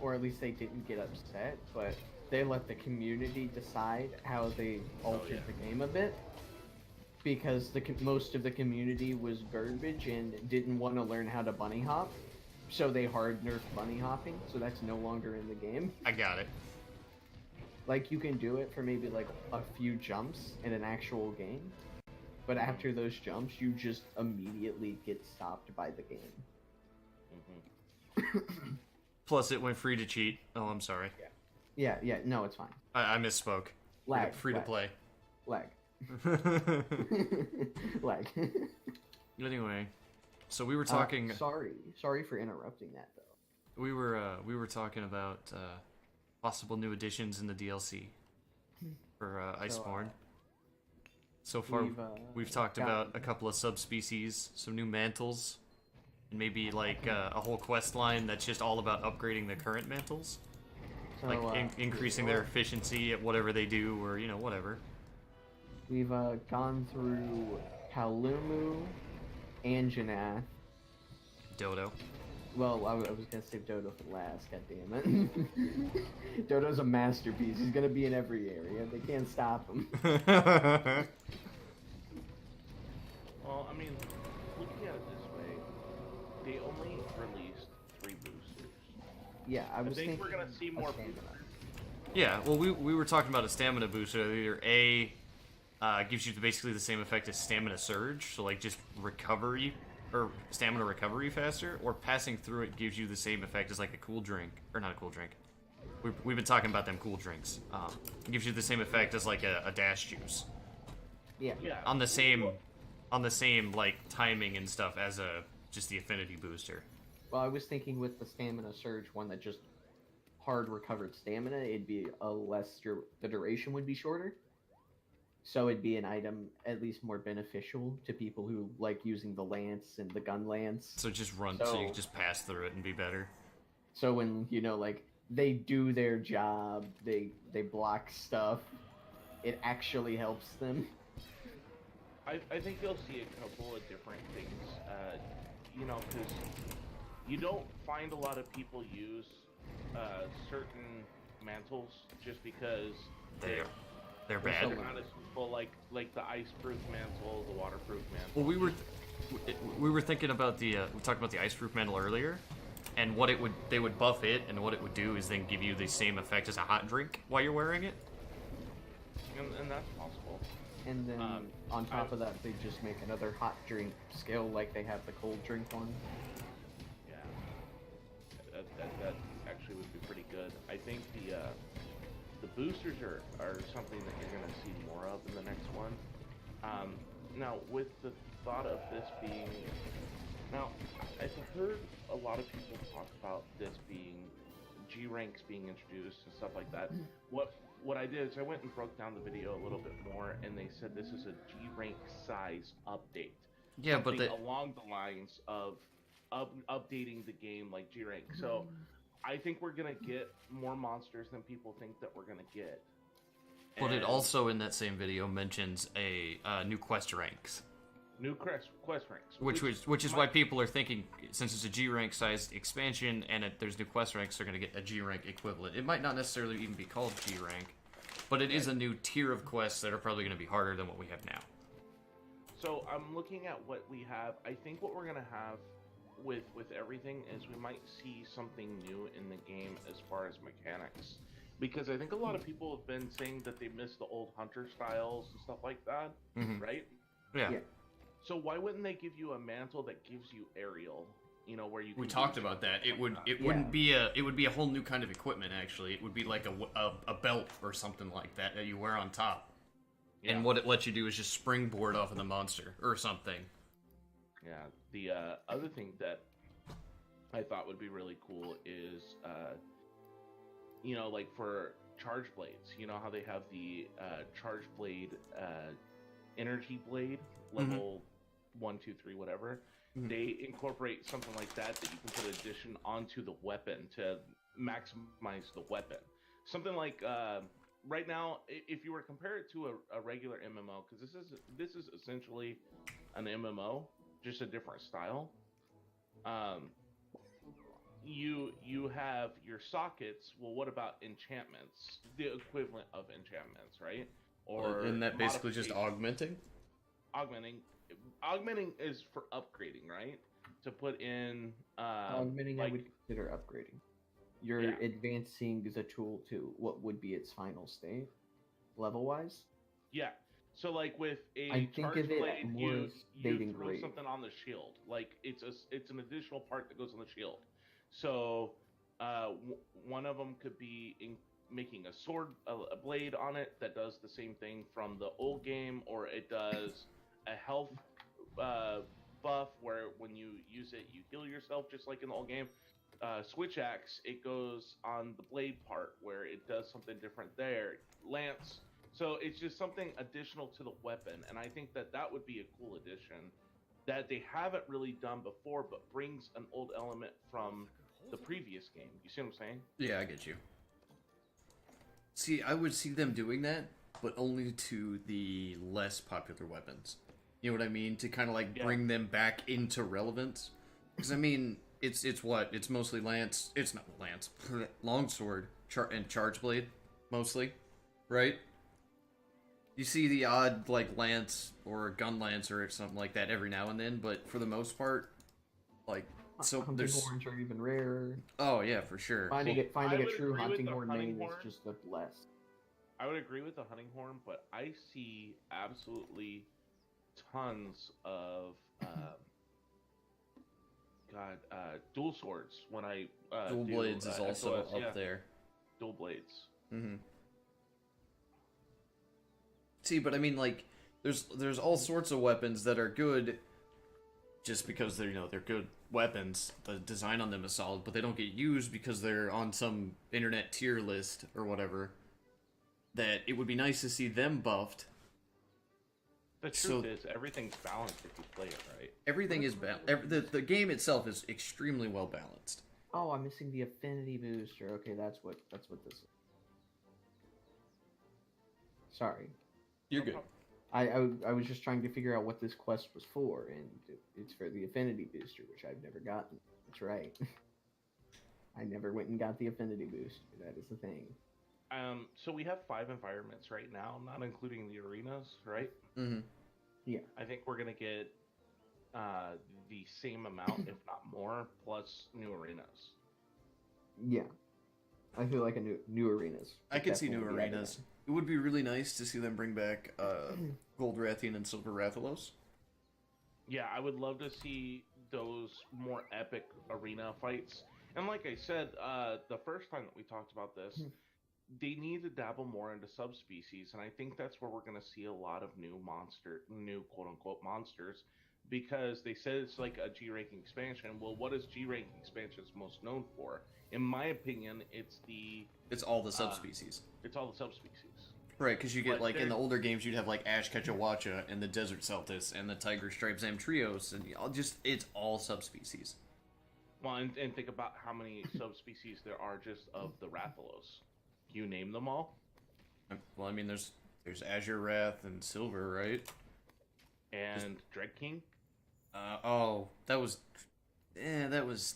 or at least they didn't get upset, but they let the community decide how they altered the game a bit. Because most of the community was garbage and didn't want to learn how to bunny hop. So they hard nerfed bunny hopping, so that's no longer in the game. I got it. Like, you can do it for maybe like a few jumps in an actual game, but after those jumps, you just immediately get stopped by the game. Plus, it went free to cheat. Oh, I'm sorry. Yeah, no, it's fine. I misspoke. Lag. Free to play. Lag. Lag. Anyway, so we were talking. Sorry for interrupting that though. We were talking about possible new additions in the DLC for Iceborne. So far, we've talked about a couple of subspecies, some new mantles, and maybe like a whole quest line that's just all about upgrading the current mantles, So, like increasing their efficiency at whatever they do, or whatever. We've gone through Palumu, Anjanath. Dodo. Well, I was gonna save Dodo for last. God damn it! Dodo's a masterpiece. He's gonna be in every area. They can't stop him. Well, I mean, looking at it this way, they only released 3 boosters. Yeah, I was think thinking we're gonna see more of stamina. Yeah, well, we were talking about a stamina booster that either gives you basically the same effect as stamina surge, so like just recovery or stamina recovery faster, or passing through it gives you the same effect as like a cool drink, or not a cool drink. We've been talking about them cool drinks. It gives you the same effect as like a dash juice Yeah. on the same like timing and stuff as just the affinity booster. Well, I was thinking with the stamina surge one that just hard recovered stamina, it'd be the duration would be shorter. So it'd be an item at least more beneficial to people who like using the lance and the gun lance. So just run, so you can just pass through it and be better. So when like they do their job, they block stuff, it actually helps them. I think you'll see a couple of different things, because you don't find a lot of people use certain mantles just because They're bad. they're not as useful, like the ice-proof mantle, the waterproof mantle. Well, we were thinking about we talked about the ice-proof mantle earlier, and they would buff it, and what it would do is then give you the same effect as a hot drink while you're wearing it. And that's possible. And then on top of that, they just make another hot drink skill like they have the cold drink one. Yeah, that actually would be pretty good. I think the boosters are something that you're going to see more of in the next one. Now, with the thought of this being... Now, I've heard a lot of people talk about this being G ranks being introduced and stuff like that. What I did is I went and broke down the video a little bit more, and they said this is a G rank size update. Yeah, but along the lines of updating the game like G rank. So I think we're gonna get more monsters than people think that we're gonna get. But it also, in that same video, mentions a new quest ranks. New quest ranks. Which is why people are thinking, since it's a G rank sized expansion and there's new quest ranks, they're going to get a G rank equivalent. It might not necessarily even be called G rank, but it is a new tier of quests that are probably going to be harder than what we have now. So I'm looking at what we have. I think what we're going to have with everything is we might see something new in the game as far as mechanics. Because I think a lot of people have been saying that they miss the old hunter styles and stuff like that, right? Yeah. So why wouldn't they give you a mantle that gives you aerial? You know, where you can we talked about that. It would be a whole new kind of equipment. Actually, it would be like a belt or something like that you wear on top. Yeah. And what it lets you do is just springboard off of the monster or something. Yeah. The other thing that I thought would be really cool is, you know, like for charge blades. You know how they have the charge blade, energy blade level 1, 2, 3, whatever. They incorporate something like that you can put addition onto the weapon to maximize the weapon. Something like right now, if you were to compare it to a regular MMO, because this is essentially an MMO, just a different style. You have your sockets. Well, what about enchantments? The equivalent of enchantments, right? Or isn't that basically just augmenting? Augmenting is for upgrading, right? To put in augmenting, like, I would consider upgrading. You're advancing the tool to what would be its final state, level wise. Yeah. So like with a I think charge of it blade, more you as stating throw grade. something on the shield. Like it's an additional part that goes on the shield. So one of them could be making a sword, a blade on it that does the same thing from the old game, or it does a health buff where when you use it, you heal yourself just like in the old game. Switch axe, it goes on the blade part where it does something different there. Lance, so it's just something additional to the weapon, and I think that would be a cool addition that they haven't really done before, but brings an old element from the previous game. You see what I'm saying? Yeah, I get you. See, I would see them doing that, but only to the less popular weapons. You know what I mean? To kind of like bring them back into relevance. Because I mean, it's what? It's mostly lance. It's not lance. Longsword and charge blade, mostly, right? You see the odd like lance or gun lancer or something like that every now and then, but for the most part, like hunting horns are even rarer. Oh yeah, for sure. Finding a true hunting horn main is just the blessed. I would agree with the hunting horn, but I see absolutely tons of dual swords when I dual blades is also SOS, up there. Dual blades. Mm-hmm. See, but I mean, like, there's all sorts of weapons that are good, just because they're good weapons. The design on them is solid, but they don't get used because they're on some internet tier list or whatever. That it would be nice to see them buffed. The truth is, everything's balanced if you play it right. Everything is balanced. The game itself is extremely well balanced. Oh, I'm missing the affinity booster. Okay, that's what this is. Sorry. You're good. I was just trying to figure out what this quest was for, and it's for the affinity booster, which I've never gotten. That's right. I never went and got the affinity booster. That is the thing. So we have 5 environments right now, not including the arenas, right? Mm-hmm. Yeah. I think we're gonna get the same amount, if not more, plus new arenas. Yeah, I feel like a new arenas. I could see new definitely be added arenas. It would be really nice to see them bring back Gold Rathian and Silver Rathalos. Yeah, I would love to see those more epic arena fights. And like I said, the first time that we talked about this, they need to dabble more into subspecies, and I think that's where we're going to see a lot of new quote unquote monsters, because they said it's like a G ranking expansion. Well, what is G ranking expansions most known for? In my opinion, it's It's all the subspecies. it's all the subspecies. Right, because you get, But like, in they're- the older games, you'd have, like, Ash Ketchawacha and the Desert Celtis and the Tiger Stripe Zamtrios, and it's all subspecies. Well, and think about how many subspecies there are just of the Rathalos. You name them all, Well, I mean, there's Azure Wrath and Silver, right? and Dread King. That's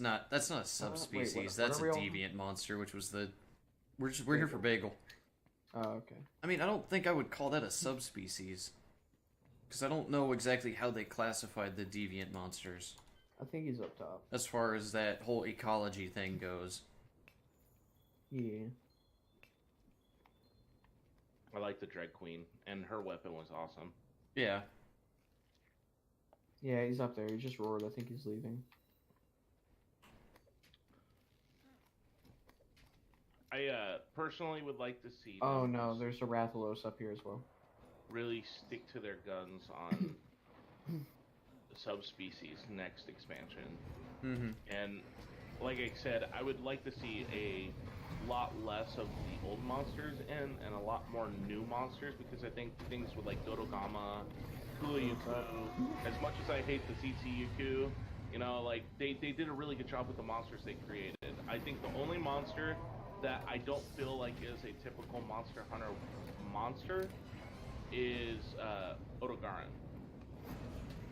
not a subspecies. what That's a are we all- deviant monster, which was the... We're here for Bagel. Oh, okay. I mean, I don't think I would call that a subspecies. Because I don't know exactly how they classified the deviant monsters. I think he's up top. As far as that whole ecology thing goes. Yeah. I like the Dread Queen, and her weapon was awesome. Yeah. Yeah, he's up there. He just roared. I think he's leaving. I personally would like to see Oh them no, there's a Rathalos up here as well. really stick to their guns on the subspecies next expansion. Mm-hmm. And like I said, I would like to see a lot less of the old monsters and a lot more new monsters, because I think things with like Dodogama, Kulayuku, as much as I hate the Tsutsuyuku, you know, like they did a really good job with the monsters they created. I think the only monster that I don't feel like is a typical Monster Hunter monster is Odogaron.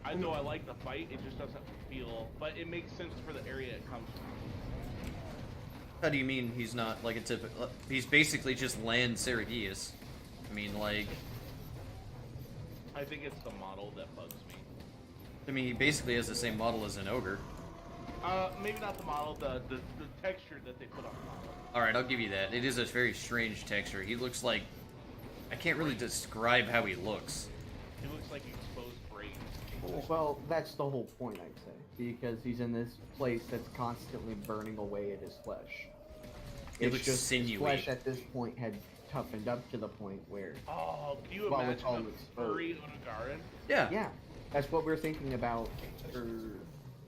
I know I like the fight, it just doesn't feel, but it makes sense for the area it comes from. How do you mean he's not like a typical... He's basically just Land Saragius. I mean, like... I think it's the model that bugs me. I mean, he basically has the same model as an ogre. Maybe not the model, the texture that they put on the model. Alright, I'll give you that. It is a very strange texture. He looks like... I can't really describe how he looks. It looks like exposed brains. Well, that's the whole point, I'd say, because he's in this place that's constantly burning away at his flesh. It It's looks just sinewy. his flesh at this point had toughened up to the point where, Oh, can you Well, it's imagine all a exposed. furry Odogaron? yeah, that's what we're thinking about for.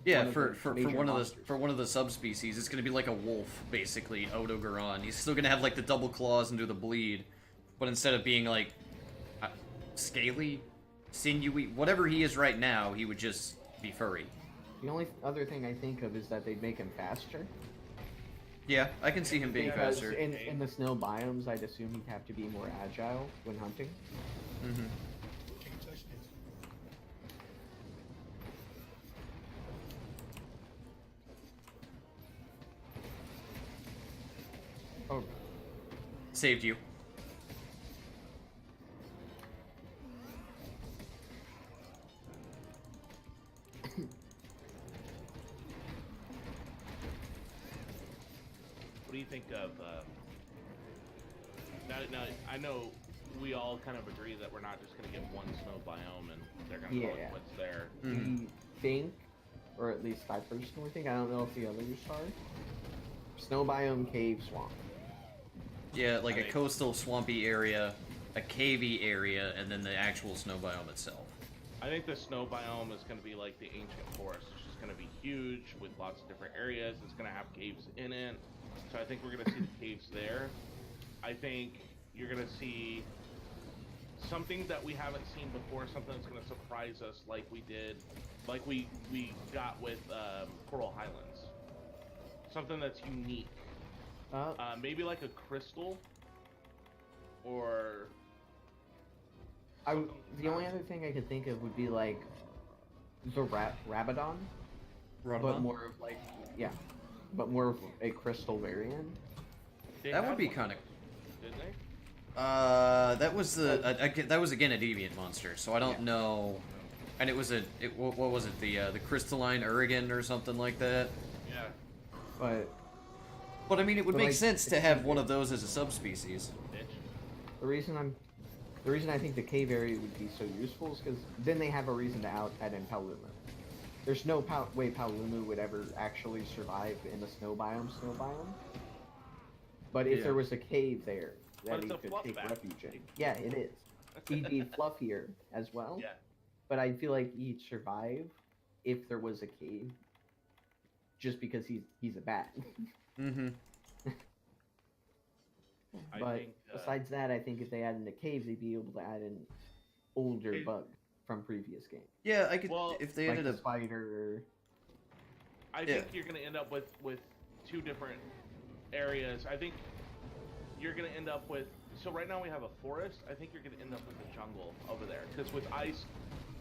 Yeah, one of for, the for, major one monsters. of one of the subspecies, it's gonna be like a wolf, basically, Odogaron. He's still gonna have like the double claws and do the bleed, but instead of being like scaly, sinewy, whatever he is right now, he would just be furry. The only other thing I think of is that they'd make him faster. Yeah, I can see him being Because faster. in the snow biomes, I'd assume he'd have to be more agile when hunting. Mm-hmm. Oh, Saved you. What do you think of, now, I know we all kind of agree that we're not just going to get one snow biome and they're going to call Yeah. it what's there. Mhm. we think, or at least I personally think, I don't know if the others are, snow biome, cave, swamp. Yeah, like I a think- coastal swampy area, a cavey area, and then the actual snow biome itself. I think the snow biome is going to be like the ancient forest. It's just going to be huge with lots of different areas. It's going to have caves in it. So I think we're going to see the caves there. I think you're going to see something that we haven't seen before, something that's going to surprise us like we did, like we got with Coral Highlands. Something that's unique. Maybe like a crystal, or The only other thing I could think of would be like the Rabadon, but Rodamon? more of like, yeah, but more of a crystal variant. they That would had be one, kind of... didn't they? That was the... that was again a deviant monster, so I don't Yeah. know... And it was what was it? The crystalline Urigan or something like that. Yeah. But But I mean, it would But, make like, sense to have one of those as a subspecies. Bitch. the reason I think the cave area would be so useful is because then they have a reason to add in Palumu. There's no way Palumu would ever actually survive in the snow biome. But if Yeah. there was a cave there But that it's he a could fluff take back. refuge in, yeah, it is. He'd be fluffier as well. Yeah. But I feel like he'd survive if there was a cave, just because he's a bat. Mm-hmm. I But think, besides that, I think if they add in the cave, they'd be able to add in older Hey. bug from previous games, Yeah, I could. Well, if they like ended the up. spider. I Yeah. think you're gonna end up with two different areas. I think you're gonna end up with. So right now we have a forest. I think you're gonna end up with a jungle over there because with ice.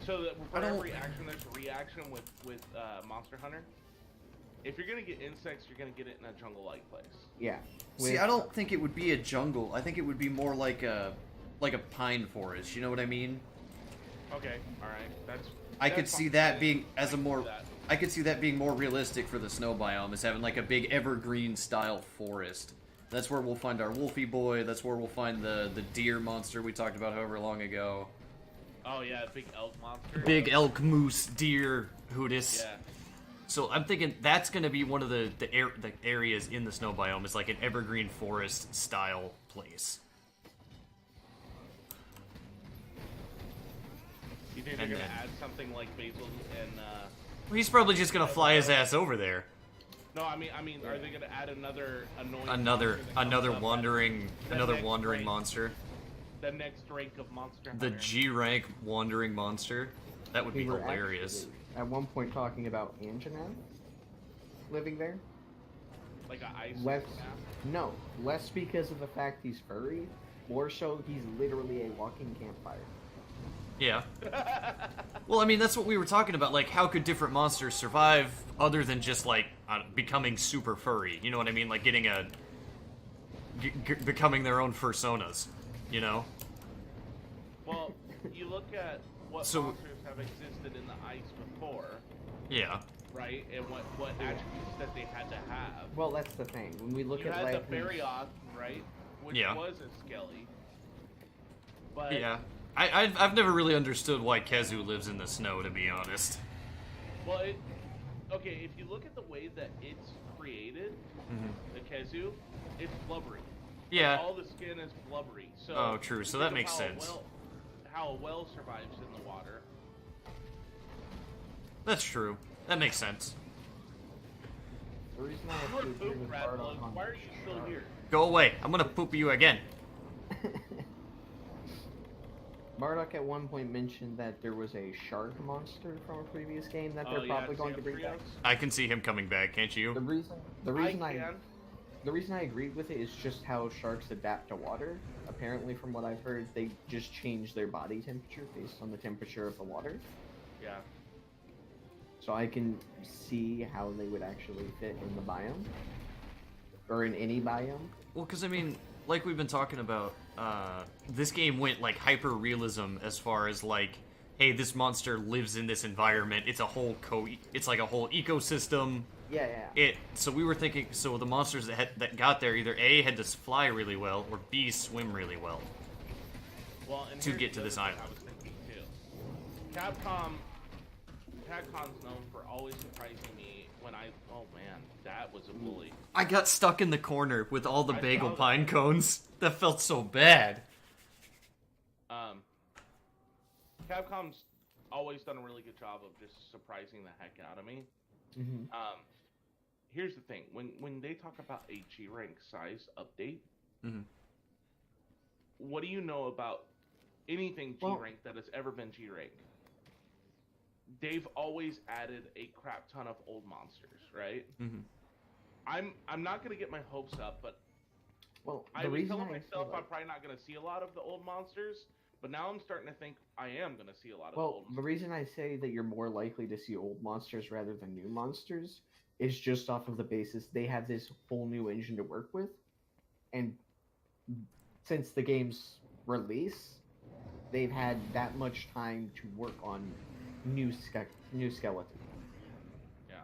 So that for I don't- every action, there's a reaction with Monster Hunter. If you're gonna get insects, you're gonna get it in a jungle-like place. Yeah. See, I don't think it would be a jungle. I think it would be more like a pine forest. You know what I mean? Okay, all right, I could that's see fine. that being as I a can more. see that. I could see that being more realistic for the snow biome, is having like a big evergreen style forest. That's where we'll find our Wolfie boy. That's where we'll find the deer monster we talked about however long ago. Oh yeah, big elk monster. Big elk, moose, deer, hootis. Yeah. So I'm thinking that's going to be one of the areas in the snow biome is like an evergreen forest style place. You think they're And gonna then- add something like basil and? Well, he's probably just going to fly his ass over there. No, I mean, are they gonna add another annoying? Another monster that comes another up at wandering the another next wandering rank? monster. The next rank of monster. The Hunter. G rank wandering monster. That would be We were hilarious. actually, at one point, talking about Anjanath living there. Like a ice. Less, Yeah. no, less because of the fact he's furry, more so he's literally a walking campfire. Yeah. Well, I mean, that's what we were talking about. Like, how could different monsters survive other than just, like, becoming super furry? You know what I mean? Like, getting becoming their own fursonas, you know? Well, you look at what So- monsters have existed in the ice before, Yeah. right? And what attributes that they had to have. Well, that's the thing. When we look You at had like the Barioth, right? Which Yeah. was a skelly. But Yeah. I've never really understood why Kezu lives in the snow, to be honest. well, okay. If you look at the way that it's created, the Kezu, it's blubbery. Yeah. All the skin is blubbery. So Oh, true. So think that of makes how sense. How a well survives in the water. That's true. That makes sense. the reason I You're actually agree poop with rat Bardock bugs. on Why are you still here? Go away. I'm gonna poop you again. Bardock at one point mentioned that there was a shark monster from a previous game that they're Oh, yeah, probably going to bring back. Xamprios? I can see him coming back, can't you? The reason I can. the reason I agreed with it is just how sharks adapt to water. Apparently, from what I've heard, they just change their body temperature based on the temperature of the water. Yeah. So I can see how they would actually fit in the biome, or in any biome. Well, because I mean, like we've been talking about, this game went like hyper realism as far as like, hey, this monster lives in this environment. It's a whole it's like a whole ecosystem. Yeah, yeah. So we were thinking, so the monsters that got there either A had to fly really well or B swim really well. Well, and To here's get the to this other thing island. I was thinking too. Capcom's known for always surprising me when oh man, that was a bully. I got stuck in the corner with all the I bagel saw pine that. cones. That felt so bad. Capcom's always done a really good job of just surprising the heck out of me. hmm Here's the thing: when they talk about a G rank size update, Mhm. what do you know about anything G Well- rank that has ever been G rank? They've always added a crap ton of old monsters, right? Mhm. I'm not gonna get my hopes up, but Well, I the was reason telling I myself feel I'm probably not gonna see a lot of the old monsters, but now I'm starting to think I am gonna see a lot of the well, old. the reason I say that you're more likely to see old monsters rather than new monsters is just off of the basis they have this whole new engine to work with, and since the game's release, they've had that much time to work on new skeleton. Yeah.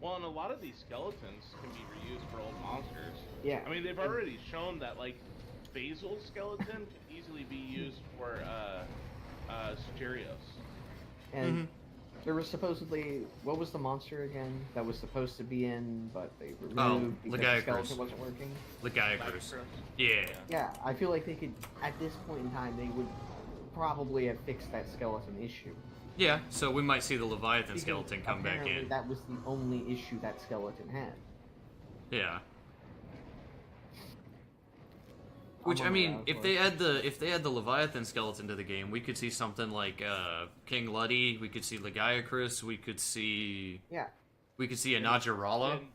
Well, and a lot of these skeletons can be reused for old monsters. Yeah. I mean, they've already shown that, like, Basil's skeleton could easily be used for, Sugerios. And there was supposedly, what was the monster again that was supposed to be in, but they removed because the Lagiacrus. skeleton wasn't working? Lagiacrus. Yeah. Yeah, I feel like they could, at this point in time, they would probably have fixed that skeleton issue. Yeah, so we might see the Leviathan Because skeleton come back apparently in. that was the only issue that skeleton had. Yeah. Which I'm I on mean, that, if but- they add the Leviathan skeleton to the game, we could see something like King Luddy, we could see Lagiacrus, we could see Yeah. a Najarala. And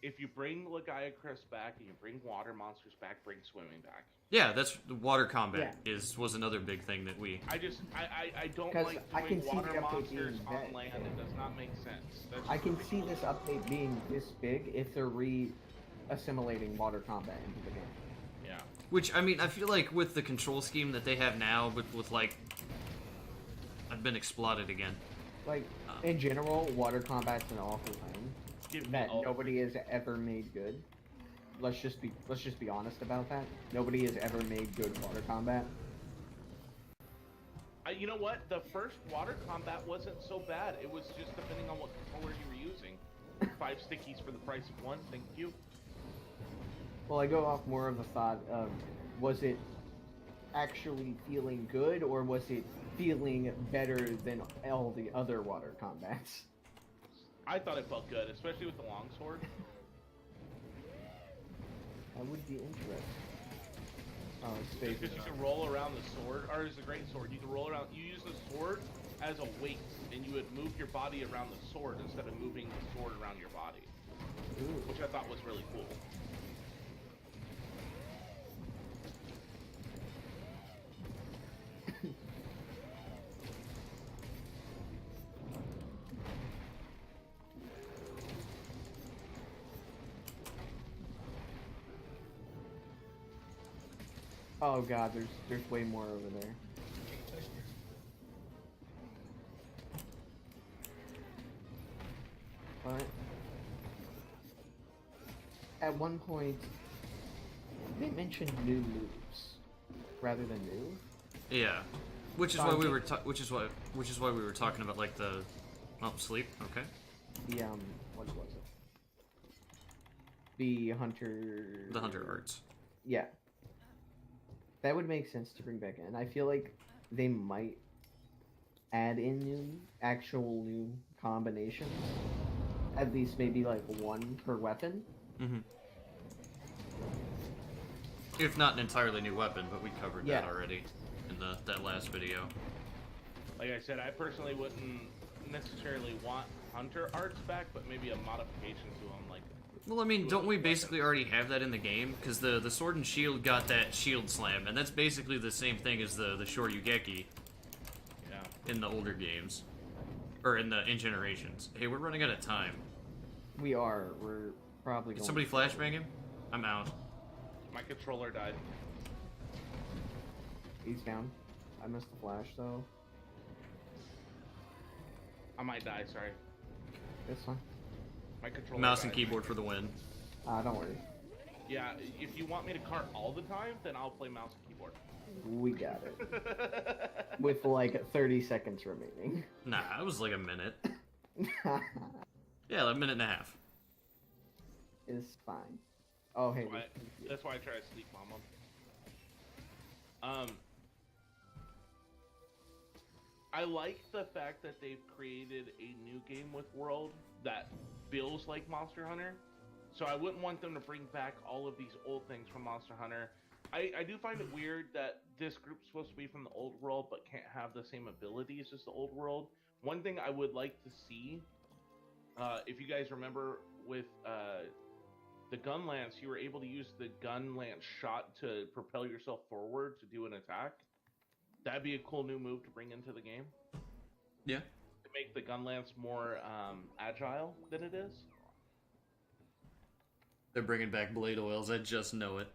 if you bring Lagiacrus back and you bring water monsters back, bring swimming back. Yeah, that's the water combat was another big thing that we. I don't 'Cause like I doing can see water the update monsters being on that land. big. It does not make sense. That's I can just see ridiculous. this update being this big if they're assimilating water combat into the game. Yeah. Which I mean, I feel like with the control scheme that they have now, but with like, I've been exploded again. Like, in general, water combat's an awful thing Give me that all- nobody has ever made good. Let's just be honest about that. Nobody has ever made good water combat. You know what? The first water combat wasn't so bad. It was just depending on what controller you were using. 5 stickies for the price of 1. Thank you. Well, I go off more of the thought of, was it actually feeling good, or was it feeling better than all the other water combats? I thought it felt good, especially with the longsword. That would be interesting. Oh, it's Just space. because you can roll around the sword, or it's a great sword. You can roll around. You use the sword as a weight, and you would move your body around the sword instead of moving the sword around your body, Ooh. which I thought was really cool. Oh god, there's way more over there. But at one point, they mentioned new moves rather than new. Yeah, which is why we were which is why we were talking about like the sleep. Okay. The what was it? The hunter. The hunter arts. Yeah. That would make sense to bring back in. I feel like they might add in actual new combinations. At least maybe like one per weapon. Mm-hmm. If not an entirely new weapon, but we covered that Yeah. already in that last video. Like I said, I personally wouldn't necessarily want hunter arts back, but maybe a modification to them, like. Well, I mean, don't we basically already have that in the game? Because the sword and shield got that shield slam, and that's basically the same thing as the Shoryugeki Yeah. in the older games, or in Generations. Hey, we're running out of time. We're probably Did going somebody flashbang him? I'm out. My controller died. He's down. I missed the flash though. I might die, sorry. It's fine. My controller Mouse and died. keyboard for the win. Don't worry. Yeah, if you want me to cart all the time, then I'll play mouse and keyboard. We got it. With like 30 seconds remaining. Nah, it was like a minute. Yeah, a minute and a half. It's fine. Oh, hey. That's why I try to sleep, Mama. I like the fact that they've created a new game with World that feels like Monster Hunter. So I wouldn't want them to bring back all of these old things from Monster Hunter. I do find it weird that this group's supposed to be from the old world but can't have the same abilities as the old world. One thing I would like to see, if you guys remember with the gun lance, you were able to use the gun lance shot to propel yourself forward to do an attack. That'd be a cool new move to bring into the game. Yeah. To make the gun lance more agile than it is. They're bringing back blade oils. I just know it.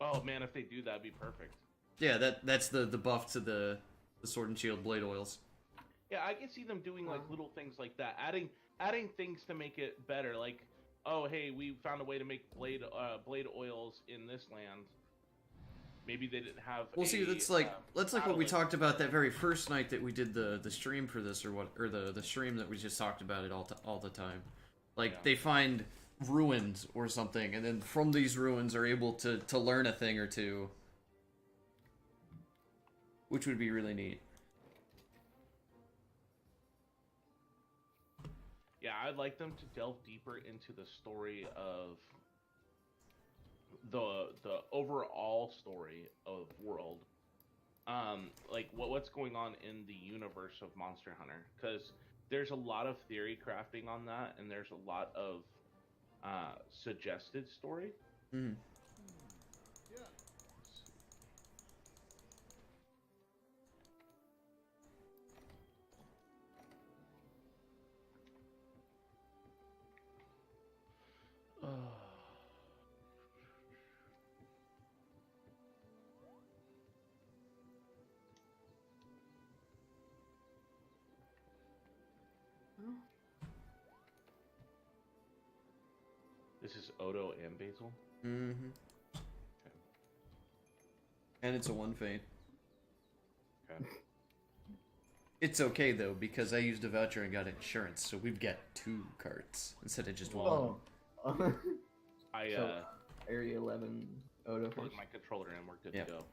Oh man, if they do, that'd be perfect. Yeah, that's the buff to the sword and shield blade oils. Yeah, I can see them doing like little things like that, adding things to make it better. Like, oh hey, we found a way to make blade oils in this land. Maybe they didn't have. Well, see, that's like what we talked about that very first night that we did the stream for this, or the stream that we just talked about it all the time. Like Yeah. they find ruins or something, and then from these ruins are able to learn a thing or two, which would be really neat. Yeah, I'd like them to delve deeper into the story of the overall story of World. Like what's going on in the universe of Monster Hunter, because there's a lot of theory crafting on that, and there's a lot of suggested story. Mm. This is Odo and Basil. Mm-hmm. And it's a 1 feint. Okay. It's okay though, because I used a voucher and got insurance, so we've got 2 carts instead of just 1. Oh. I So, Area 11 Odo plug horse. my controller in. We're good Yeah. to go.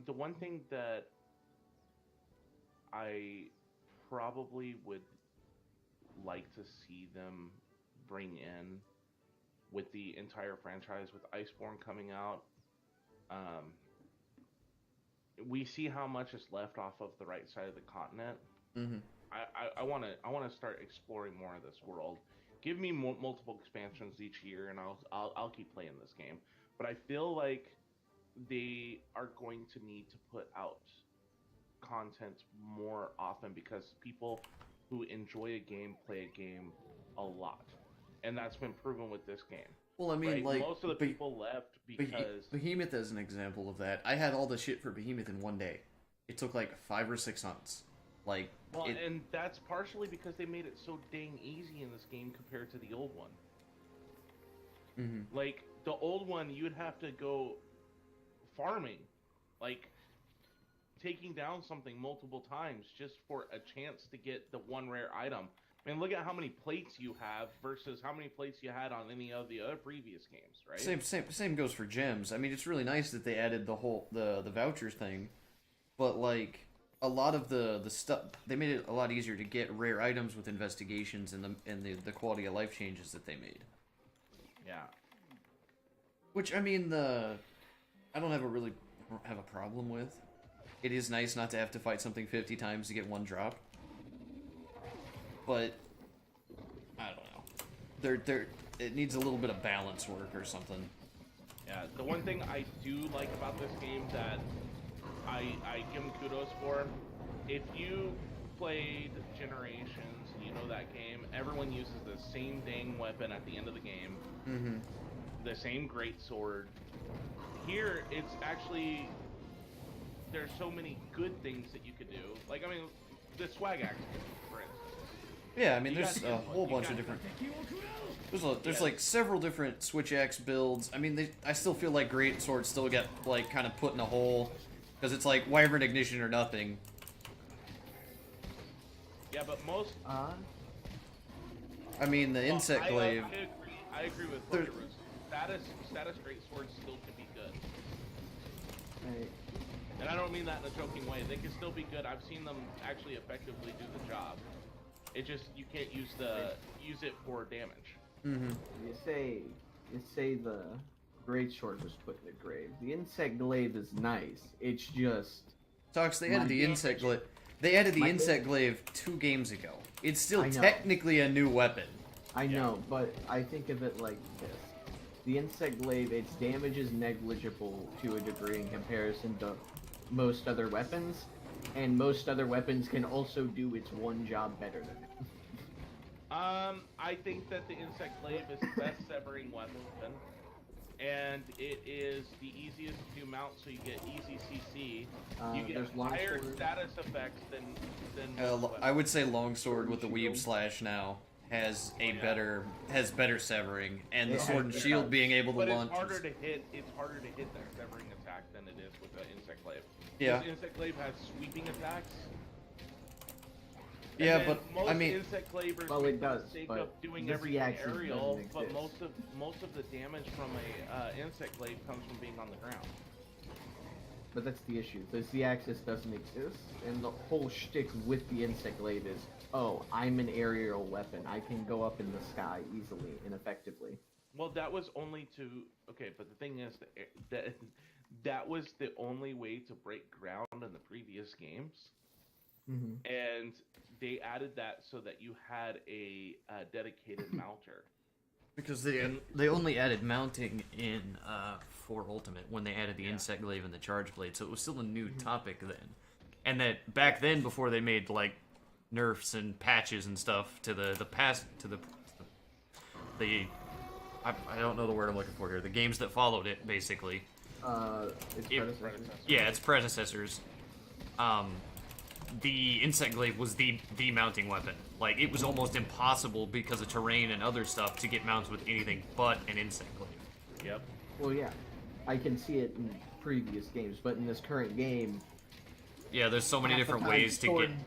The one thing that I probably would like to see them bring in with the entire franchise, with Iceborne coming out, we see how much is left off of the right side of the continent. Mm-hmm. I want to start exploring more of this world. Give me multiple expansions each year, and I'll keep playing this game. But I feel like they are going to need to put out content more often, because people who enjoy a game play a game a lot, and that's been proven with this game. Well, I mean, right? like Most of the people left because Behemoth is an example of that. I had all the shit for Behemoth in 1 day. It took like 5 or 6 hunts. Like, well, and that's partially because they made it so dang easy in this game compared to the old one. Mm-hmm. Like the old one, you'd have to go farming, like taking down something multiple times just for a chance to get the one rare item. I mean, look at how many plates you have versus how many plates you had on any of the other previous games, right? Same goes for gems. I mean, it's really nice that they added the voucher thing, but like a lot of the stuff, they made it a lot easier to get rare items with investigations and the quality of life changes that they made. Yeah. Which, I mean, I don't have a problem with. It is nice not to have to fight something 50 times to get 1 drop. But I don't know. It needs a little bit of balance work or something. Yeah, the one thing I do like about this game that I give them kudos for, if you played Generations, you know that game, everyone uses the same dang weapon at the end of the game. Mm-hmm. The same greatsword. Here, it's actually, there's so many good things that you could do. Like, I mean, the swag axe, for instance. Yeah, I mean, You there's got- a whole you bunch got- of different. There's Yeah. like several different Switch Axe builds. I mean, I still feel like Great Sword still get like kind of put in a hole because it's like Wyvern Ignition or nothing. Yeah, but most... I mean, the Insect Glaive. I agree with There- Rogerus. Status greatswords still can be good. Right. And I don't mean that in a joking way. They can still be good. I've seen them actually effectively do the job. It just, you can't use it for damage. Mm-hmm. You say the great sword was put in the grave. The insect glaive is nice. It's just Tox, they My added the damage- Insect Glaive. They added the my Insect Glaive 2 games ago. It's still I know. technically a new weapon. I know, but I think of it like this. The insect glaive, its damage is negligible to a degree in comparison to most other weapons, and most other weapons can also do its one job better than it. I think that the insect glaive is the best severing weapon. and it is the easiest to mount, so you get easy CC. You get there's higher longsword. status effects than I would say longsword with the weave Shield. slash now has a Yeah. better severing, and the It sword and has- shield being able to But launch. it's harder to hit. It's harder to hit that severing attack than it is with the insect glaive. Yeah. Because insect glaive has sweeping attacks. And Yeah, then but most I mean, insect clavers Well, make it does, the mistake but of doing the everything Z-axis doesn't aerial, but exist. most of the damage from a insect glaive comes from being on the ground. But that's the issue. The Z-axis doesn't exist, and the whole shtick with the insect glaive is, oh, I'm an aerial weapon. I can go up in the sky easily and effectively. Well, that was only to okay, but the thing is that was the only way to break ground in the previous games. Mm-hmm. And they added that so that you had a dedicated mounter. because they only added mounting in 4 Ultimate when they added the insect glaive and the charge blade, so it was still a new topic then. And that back then, before they made like nerfs and patches and stuff to the I don't know the word I'm looking for here. The games that followed it, basically. It's It- predecessor. Yeah, its predecessors. The insect glaive was the mounting weapon. Like, it was almost impossible because of terrain and other stuff to get mounts with anything but an insect glaive. Yep. Well, yeah, I can see it in previous games, but in this current game, Yeah, there's so many half the different time ways to sword- get.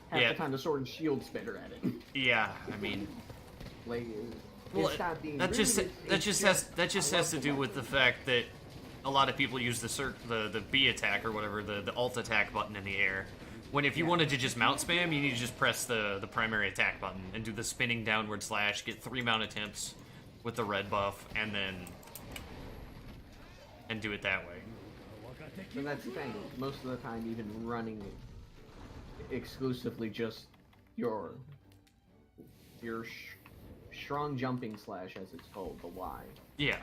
half yeah. the time the sword and shield's better at it. Yeah, I mean, Like, well, it's not being that rude, just it's has I love to the do with the weapon. fact that a lot of people use the B attack or whatever, the alt attack button in the air. When if you Yeah. wanted to just mount spam, you need to just press the primary attack button and do the spinning downward slash, get 3 mount attempts with the red buff, and do it that way. And that's the thing. Most of the time, even running exclusively just your strong jumping slash, as it's called, the Y, Yeah.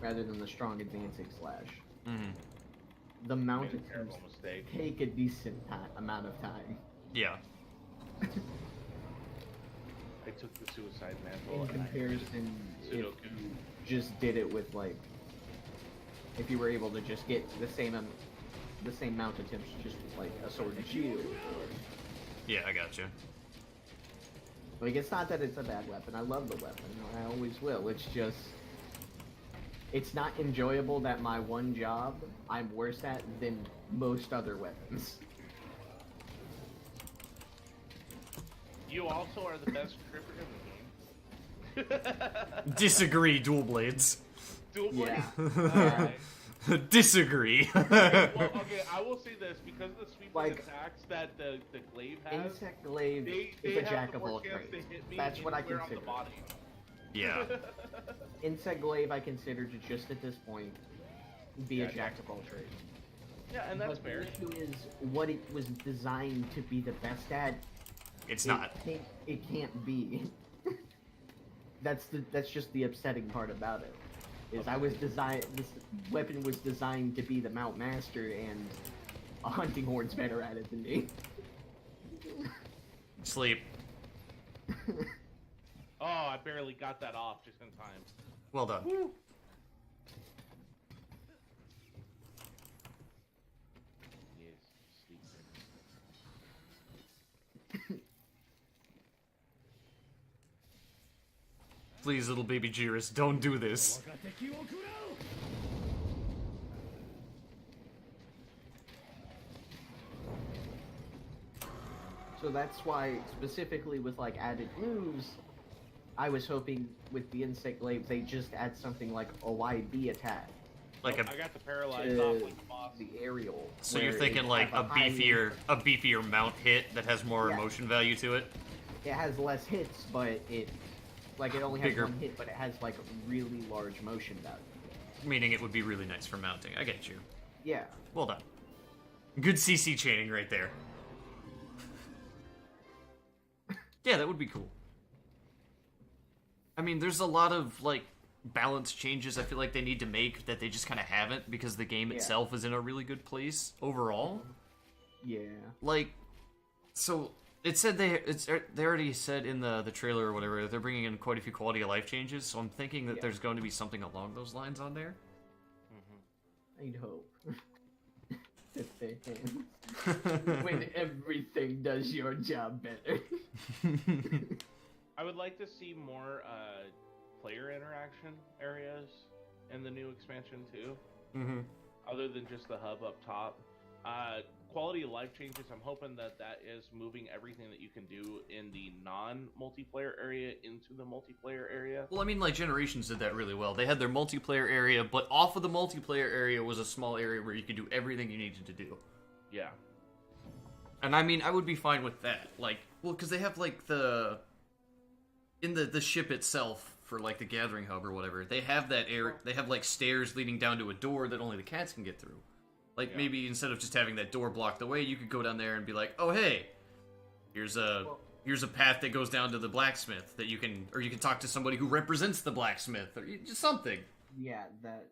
rather than the strong advancing slash. hmm The Made mount a attempts terrible mistake. take a decent amount of time. Yeah. I took the suicide In mantle and comparison, I if did you Sudoku. just did it with like, if you were able to just get the same mount attempts just with like a sword and shield. Yeah, I got you. Like, it's not that it's a bad weapon. I love the weapon. I always will. It's just, it's not enjoyable that my one job I'm worse at than most other weapons. You also are the best tripper in the game. Disagree, dual blades. Dual blade. Yeah. Alright. Disagree. Well, okay, I will say this because of the sweeping Like- attacks that the glaive has. Insect glaive They is a have jack the of more all chance trades. to hit me That's what I anywhere on the consider. body. Yeah. Insect glaive I consider to just at this point be Yeah, a jack of all trades. Yeah, and that's But fair. the issue is what it was designed to be the best at. It's not. It can't be. That's just the upsetting part about it. Is this weapon was designed to be the Mount Master, and a hunting horn's better at it than me. Sleep. Oh, I barely got that off just in time. Well done. Yes, sleep. Please, little baby Jirus, don't do this. So that's why, specifically with like added moves, I was hoping with the insect glaive they just add something like a YB attack, Like I a. got the paralyzed off to like the boss. the aerial. So you're where thinking it like has a high- beefier mount hit that has more Yeah. emotion value to it. It has less hits, but it only has Bigger. one hit, but it has like really large motion value. Meaning it would be really nice for mounting. I get you. Yeah. Well done. Good CC chaining right there. Yeah, that would be cool. I mean, there's a lot of, like, balance changes I feel like they need to make that they just kind of haven't because the game Yeah. itself is in a really good place overall. Yeah. Like, so It said they already said in the trailer or whatever that they're bringing in quite a few quality of life changes. So I'm thinking that Yeah. there's going to be something along those lines on there. I'd hope. If they can. When everything does your job better. I would like to see more player interaction areas in the new expansion too, Mm-hmm. other than just the hub up top. Quality of life changes. I'm hoping that is moving everything that you can do in the non-multiplayer area into the multiplayer area. Well, I mean, like Generations did that really well. They had their multiplayer area, but off of the multiplayer area was a small area where you could do everything you needed to do. Yeah. And I mean, I would be fine with that. Like, well, because they have like in the ship itself for like the Gathering Hub or whatever, they have that area. They have like stairs leading down to a door that only the cats can get through. Like Yeah. maybe instead of just having that door blocked the way, you could go down there and be like, oh hey, here's a path that goes down to the blacksmith that you can talk to somebody who represents the blacksmith or just something. Yeah, that.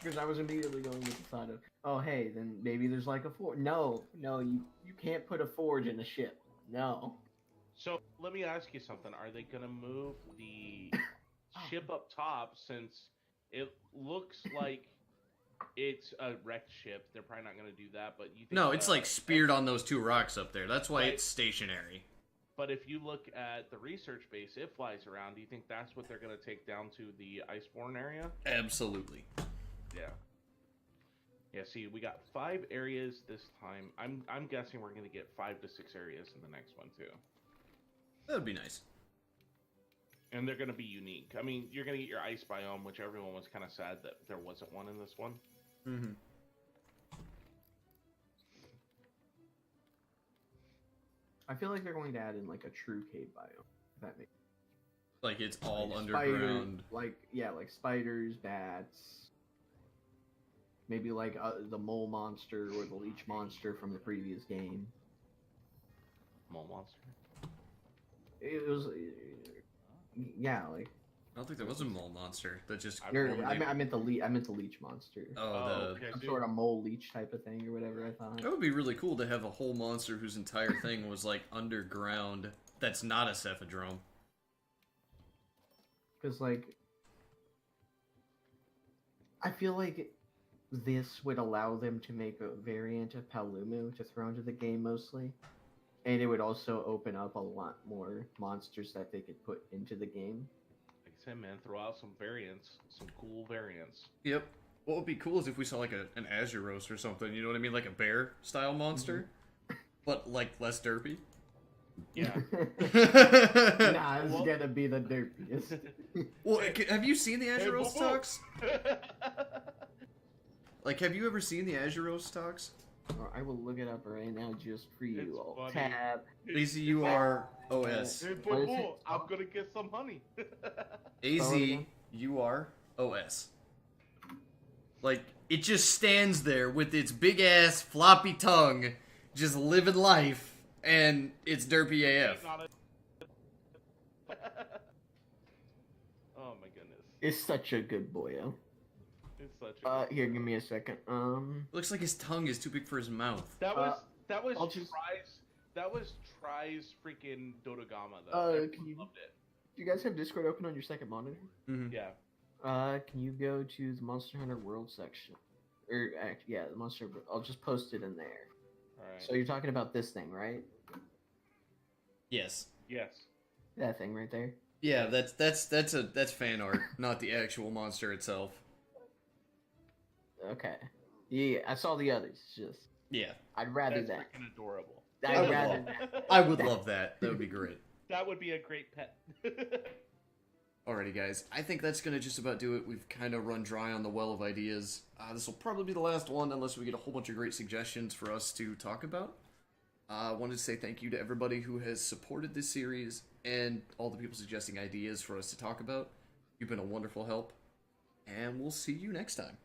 Because I was immediately going with the thought of, oh hey, then maybe there's like a forge. No, you can't put a forge in a ship. No. So let me ask you something. Are they gonna move the ship up top since it looks like it's a wrecked ship? They're probably not gonna do that, but you think No, it's like speared on those two rocks up there. That's why it's stationary. But if you look at the research base, it flies around. Do you think that's what they're gonna take down to the Iceborne area? Absolutely. Yeah. Yeah, see, we got 5 areas this time. I'm guessing we're gonna get 5 to 6 areas in the next one too. That would be nice. And they're gonna be unique. I mean, you're gonna get your ice biome, which everyone was kind of sad that there wasn't one in this one. Mm-hmm. I feel like they're going to add in like a true cave biome. If that makes Like it's all like underground. like spiders, bats. Maybe like the mole monster or the leech monster from the previous game. Mole monster. It was, yeah, like. I don't think there was a mole monster that just. I meant the leech monster. Okay, Some so sort of mole leech type of thing or whatever. I thought. That would be really cool to have a whole monster whose entire thing was like underground. That's not a cephadrome. Because like, I feel like this would allow them to make a variant of Palumu to throw into the game mostly. And it would also open up a lot more monsters that they could put into the game. like I said, man, throw out some variants, some cool variants. Yep. What would be cool is if we saw like an Azuros or something. You know what I mean, like a bear style monster, but like less derpy. Yeah. Nah, it's gonna be the derpiest. Well, have you seen the Hey, Azuros boo-boo. talks? Like, have you ever seen the Azuros talks? I will look it up right now just for you. It's I'll funny. tab. AZUROS. Hey, What is boo-boo, it? I'm gonna get some honey. AZUROS. Like, it just stands there with its big ass floppy tongue, just living life, and it's derpy AF. Oh my goodness. It's such a good boyo. It's such a Here, give me a second. Looks like his tongue is too big for his mouth. That was I'll just- Try's freaking Dodogama though. can Everyone you- loved it. Do you guys have Discord open on your second monitor? Mm-hmm. Yeah. Can you go to the Monster Hunter World section? The Monster. I'll just post it in there. Alright. So you're talking about this thing, right? Yes. Yes. That thing right there. Yeah, that's fan art, not the actual monster itself. Okay. Yeah, I saw the others. It's just Yeah, I'd rather That's that. freaking adorable. I I'd would rather love- that. I would love that. That would be great. That would be a great pet. Alrighty, guys. I think that's gonna just about do it. We've kind of run dry on the well of ideas. This will probably be the last one, unless we get a whole bunch of great suggestions for us to talk about. I wanted to say thank you to everybody who has supported this series, and all the people suggesting ideas for us to talk about. You've been a wonderful help, and we'll see you next time.